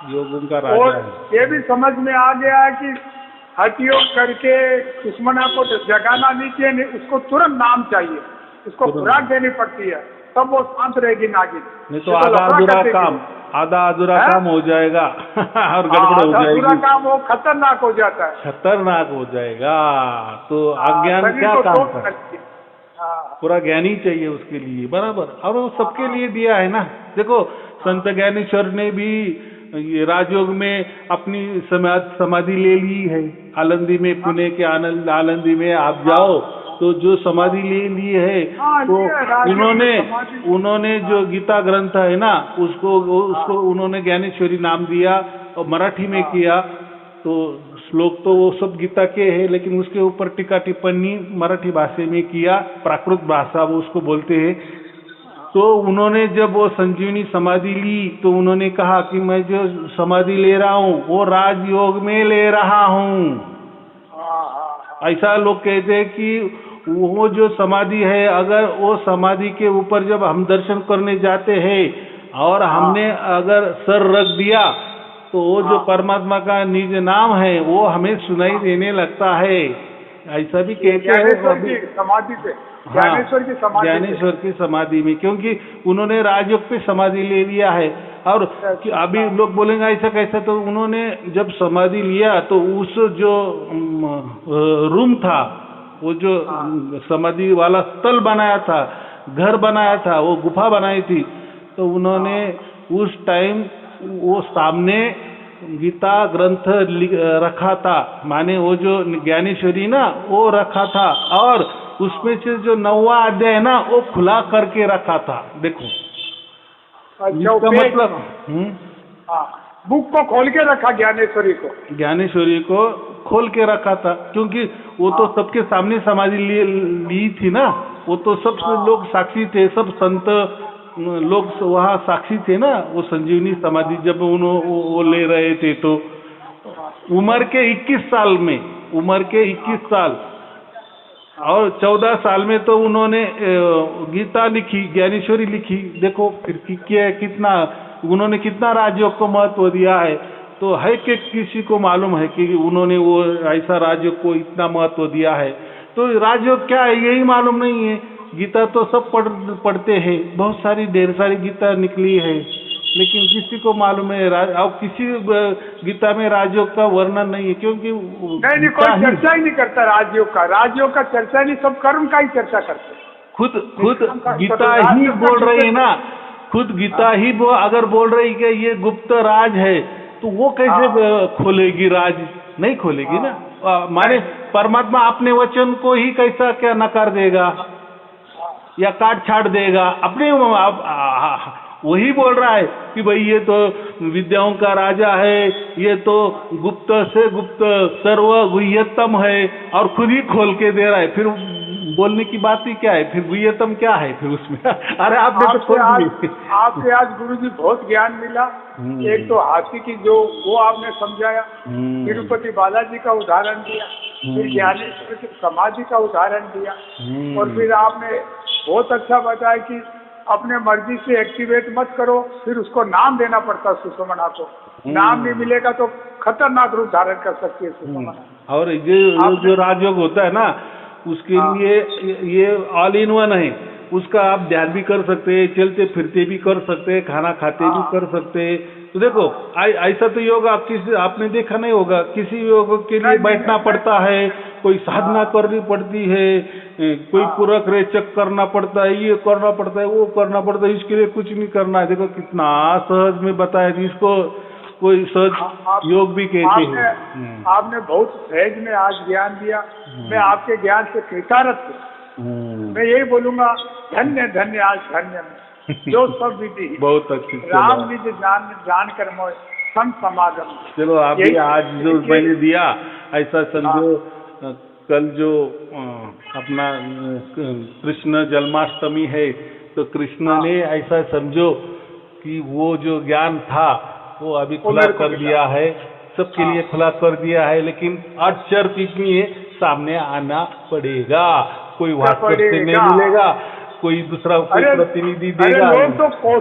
योगों का राजा है। ये भी समझ में आ गया है कि हठ योग करके सुषमना को जगाना नहीं चाहिए, उसको तुरंत नाम चाहिए, उसको खुराक देनी पड़ती है, तब वो शांत रहेगी नागिन। नहीं तो आधा अधूरा काम हो जाएगा और गड़बड़ हो जाएगी, अधूरा काम वो खतरनाक हो जाता है, खतरनाक हो जाएगा। तो अज्ञान क्या काम कर, पूरा ज्ञानी चाहिए उसके लिए, बराबर। और वो सबके लिए दिया है ना। देखो संत ज्ञानेश्वर ने भी ये राजयोग में अपनी समाधि ले ली है, आलंदी में, पुणे के आलंदी में आप जाओ तो जो समाधि ले ली है, तो उन्होंने जो गीता ग्रंथ है ना, उसको उन्होंने ज्ञानेश्वरी नाम दिया और मराठी में किया। तो श्लोक तो वो सब गीता के हैं, लेकिन उसके ऊपर टीका टिप्पणी मराठी भाषा में किया, प्राकृत भाषा वो उसको बोलते हैं। तो उन्होंने जब वो संजीवनी समाधि ली तो उन्होंने कहा कि मैं जो समाधि ले रहा हूँ वो राजयोग में ले रहा हूँ। ऐसा लोग कहते हैं कि वो जो समाधि है, अगर वो समाधि के ऊपर जब हम दर्शन करने जाते हैं और हमने अगर सर रख दिया तो वो जो परमात्मा का निज नाम है वो हमें सुनाई देने लगता है, ऐसा भी कहते हैं समाधि पे। ज्ञानेश्वर की समाधि में, क्योंकि उन्होंने राजयोग पे समाधि ले लिया है। और अभी लोग बोलेंगे ऐसा कैसा, तो उन्होंने जब समाधि लिया तो उस जो रूम था, वो जो समाधि वाला स्थल बनाया था, घर बनाया था, वो गुफा बनाई थी, तो उन्होंने उस टाइम वो सामने गीता ग्रंथ रखा था, माने वो जो ज्ञानेश्वरी ना वो रखा था, और उसमें से जो 9वां अध्याय है ना वो खुला करके रखा था। देखो इसका मतलब बुक को खोल के रखा, ज्ञानेश्वरी को खोल के रखा था, क्योंकि वो तो सबके सामने समाधि ली थी ना, वो तो सब लोग साक्षी थे, सब संत लोग वहाँ साक्षी थे ना। वो संजीवनी समाधि जब वो ले रहे थे तो उम्र के 21 साल और 14 साल में तो उन्होंने गीता लिखी, ज्ञानेश्वरी लिखी। देखो फिर कितना उन्होंने कितना राजयोग को महत्व दिया है। तो है कि किसी को मालूम है कि उन्होंने वो ऐसा राजयोग को इतना महत्व दिया है। तो राजयोग क्या है यही मालूम नहीं है। गीता तो सब पढ़ते हैं, बहुत सारी ढेर सारी गीता निकली है, लेकिन किसी को मालूम है और किसी गीता में राजयोग का वर्णन नहीं है, क्योंकि नहीं कोई चर्चा ही नहीं करता राजयोग का चर्चा नहीं, सब कर्म का ही चर्चा करते। खुद गीता ही बोल रही है ना, खुद गीता ही अगर बोल रही कि ये गुप्त राज है, तो वो कैसे खोलेगी राज? नहीं खोलेगी ना। माने परमात्मा अपने वचन को ही कैसा क्या नकार देगा या काट छाट देगा? अपने वही बोल रहा है कि भाई ये तो विद्याओं का राजा है, ये तो गुप्त से गुप्त सर्व गुह्यतम है, और खुद ही खोल के दे रहा है। फिर बोलने की बात ही क्या है? फिर गुह्यतम क्या है फिर उसमें? अरे आपसे आज गुरुजी बहुत ज्ञान मिला। एक तो हाथी की जो वो आपने समझाया, तिरुपति बालाजी का उदाहरण दिया, फिर ज्ञानेश्वर की समाधि का उदाहरण दिया, और फिर आपने बहुत अच्छा बताया कि अपने मर्जी से एक्टिवेट मत करो, फिर उसको नाम देना पड़ता है सुषमना को। नाम नहीं मिलेगा तो खतरनाक रूप धारण कर सकती है सुषमना। और ये जो राजयोग होता है ना, उसके लिए ये ऑल इन वन है। उसका आप ध्यान भी कर सकते हैं, चलते फिरते भी कर सकते हैं, खाना खाते भी कर सकते हैं। तो देखो ऐसा तो योग आपने देखा नहीं होगा, किसी योग के लिए बैठना पड़ता है, कोई साधना करनी पड़ती है, कोई पूरक रेचक करना पड़ता है, ये करना पड़ता है, वो करना पड़ता है, इसके लिए कुछ नहीं करना है। देखो कितना सहज में बताया, जिसको कोई सहज योग भी कहते हैं। आपने बहुत सहज में आज ज्ञान दिया, मैं आपके ज्ञान से कृतार्थ हूँ। मैं यही बोलूंगा, धन्य धन्य आज धन्य जो सब विधि बहुत अच्छी राम निज जान कर मोय संग समागम। चलो आप भी आज जो मैंने दिया, ऐसा समझो कल जो अपना कृष्ण जन्माष्टमी है, तो कृष्ण ने ऐसा समझो कि वो जो ज्ञान था वो अभी खुला कर दिया है, सबके लिए खुला कर दिया है। लेकिन आज शर्त इतनी है, सामने आना पड़ेगा, कोई व्हाट्सएप से नहीं मिलेगा, कोई दूसरा कोई प्रतिनिधि देगा। लोग तो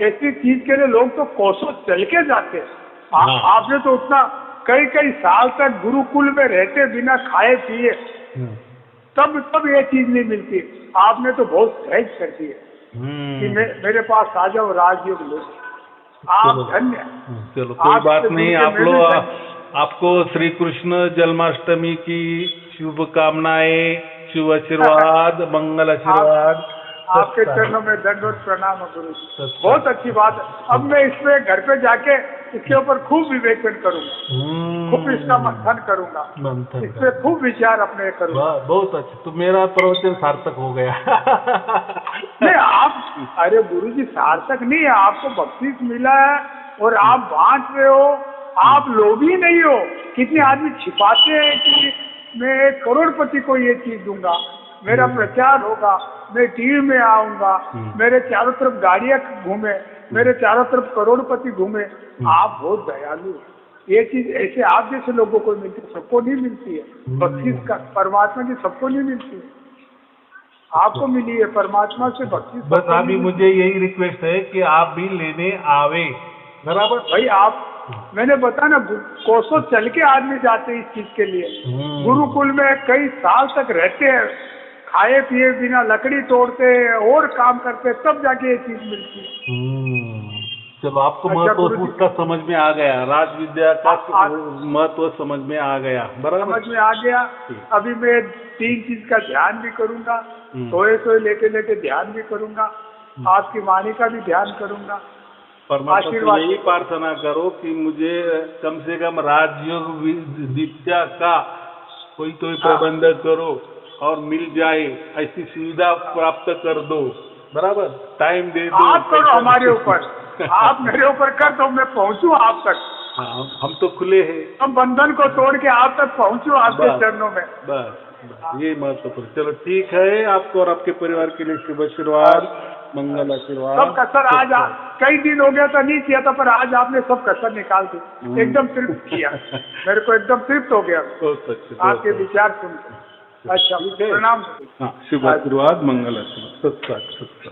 ऐसी चीज के लिए लोग तो कोसों चल के जाते हैं। आपने तो उतना कई साल तक गुरुकुल में रहते बिना खाए पिए, तब ये चीज नहीं मिलती। आपने तो बहुत सहज कर दी है कि मेरे पास आ जाओ, राजयोग लो। आप धन्य। चलो कोई बात नहीं, आप लोग आपको श्री कृष्ण जन्माष्टमी की शुभकामनाएं, शुभ आशीर्वाद, मंगल आशीर्वाद। आपके चरणों में दंडवत प्रणाम है गुरु जी, बहुत अच्छी बात है। अब मैं इसमें घर पे जाके इसके ऊपर खूब विवेचन करूंगा, खूब इसका मंथन करूंगा, इसमें खूब विचार अपने करूंगा। बहुत अच्छा, तो मेरा प्रवचन सार्थक हो गया। नहीं आप, अरे गुरु जी सार्थक नहीं है, आपको बख्शीश मिला है और आप बांट रहे हो, आप लोभी नहीं हो। कितने आदमी छिपाते हैं कि मैं करोड़पति को ये चीज दूंगा, मेरा प्रचार होगा, मैं टीवी में आऊंगा, मेरे चारों तरफ गाड़ियां घूमे, मेरे चारों तरफ करोड़पति घूमे। आप बहुत दयालु हैं। ये चीज ऐसे आप जैसे लोगों को मिलती है, सबको नहीं मिलती है। बख्शीश का परमात्मा की सबको नहीं मिलती है, आपको मिली है परमात्मा से बख्शीश। बस अभी मुझे यही रिक्वेस्ट है कि आप भी लेने आवे, बराबर भाई। आप मैंने बता ना, कोसों चल के आदमी जाते हैं इस चीज के लिए। गुरुकुल में कई साल तक रहते हैं, खाए पिए बिना लकड़ी तोड़ते हैं और काम करते हैं, तब जाके ये चीज मिलती है। चलो आपको महत्व उसका समझ में आ गया, राज विद्या का महत्व समझ में आ गया, बराबर समझ में आ गया। अभी मैं 3 चीज का ध्यान भी करूंगा, सोए लेके ध्यान भी करूंगा, आपकी वाणी का भी ध्यान करूंगा। परमात्मा से यही प्रार्थना करो कि मुझे कम से कम राजयोग विद्या का कोई तो प्रबंध करो और मिल जाए, ऐसी सुविधा प्राप्त कर दो, बराबर। टाइम दे दो, आप करो हमारे ऊपर, आप मेरे ऊपर कर दो, मैं पहुंचूं आप तक। हम तो खुले हैं, हम बंधन को तोड़ के आप तक पहुंचूं आपके चरणों में। बस ये महत्वपूर्ण। चलो ठीक है, आपको और आपके परिवार के लिए शुभ आशीर्वाद, मंगल आशीर्वाद। सब कसर आज कई दिन हो गया था, नहीं किया था, पर आज आपने सब कसर निकाल दी, एकदम तृप्त किया। मेरे को एकदम तृप्त हो गया आपके विचार सुनकर। अच्छा, प्रणाम। हाँ, शुभ आशीर्वाद, मंगल आशीर्वाद, सत्संग।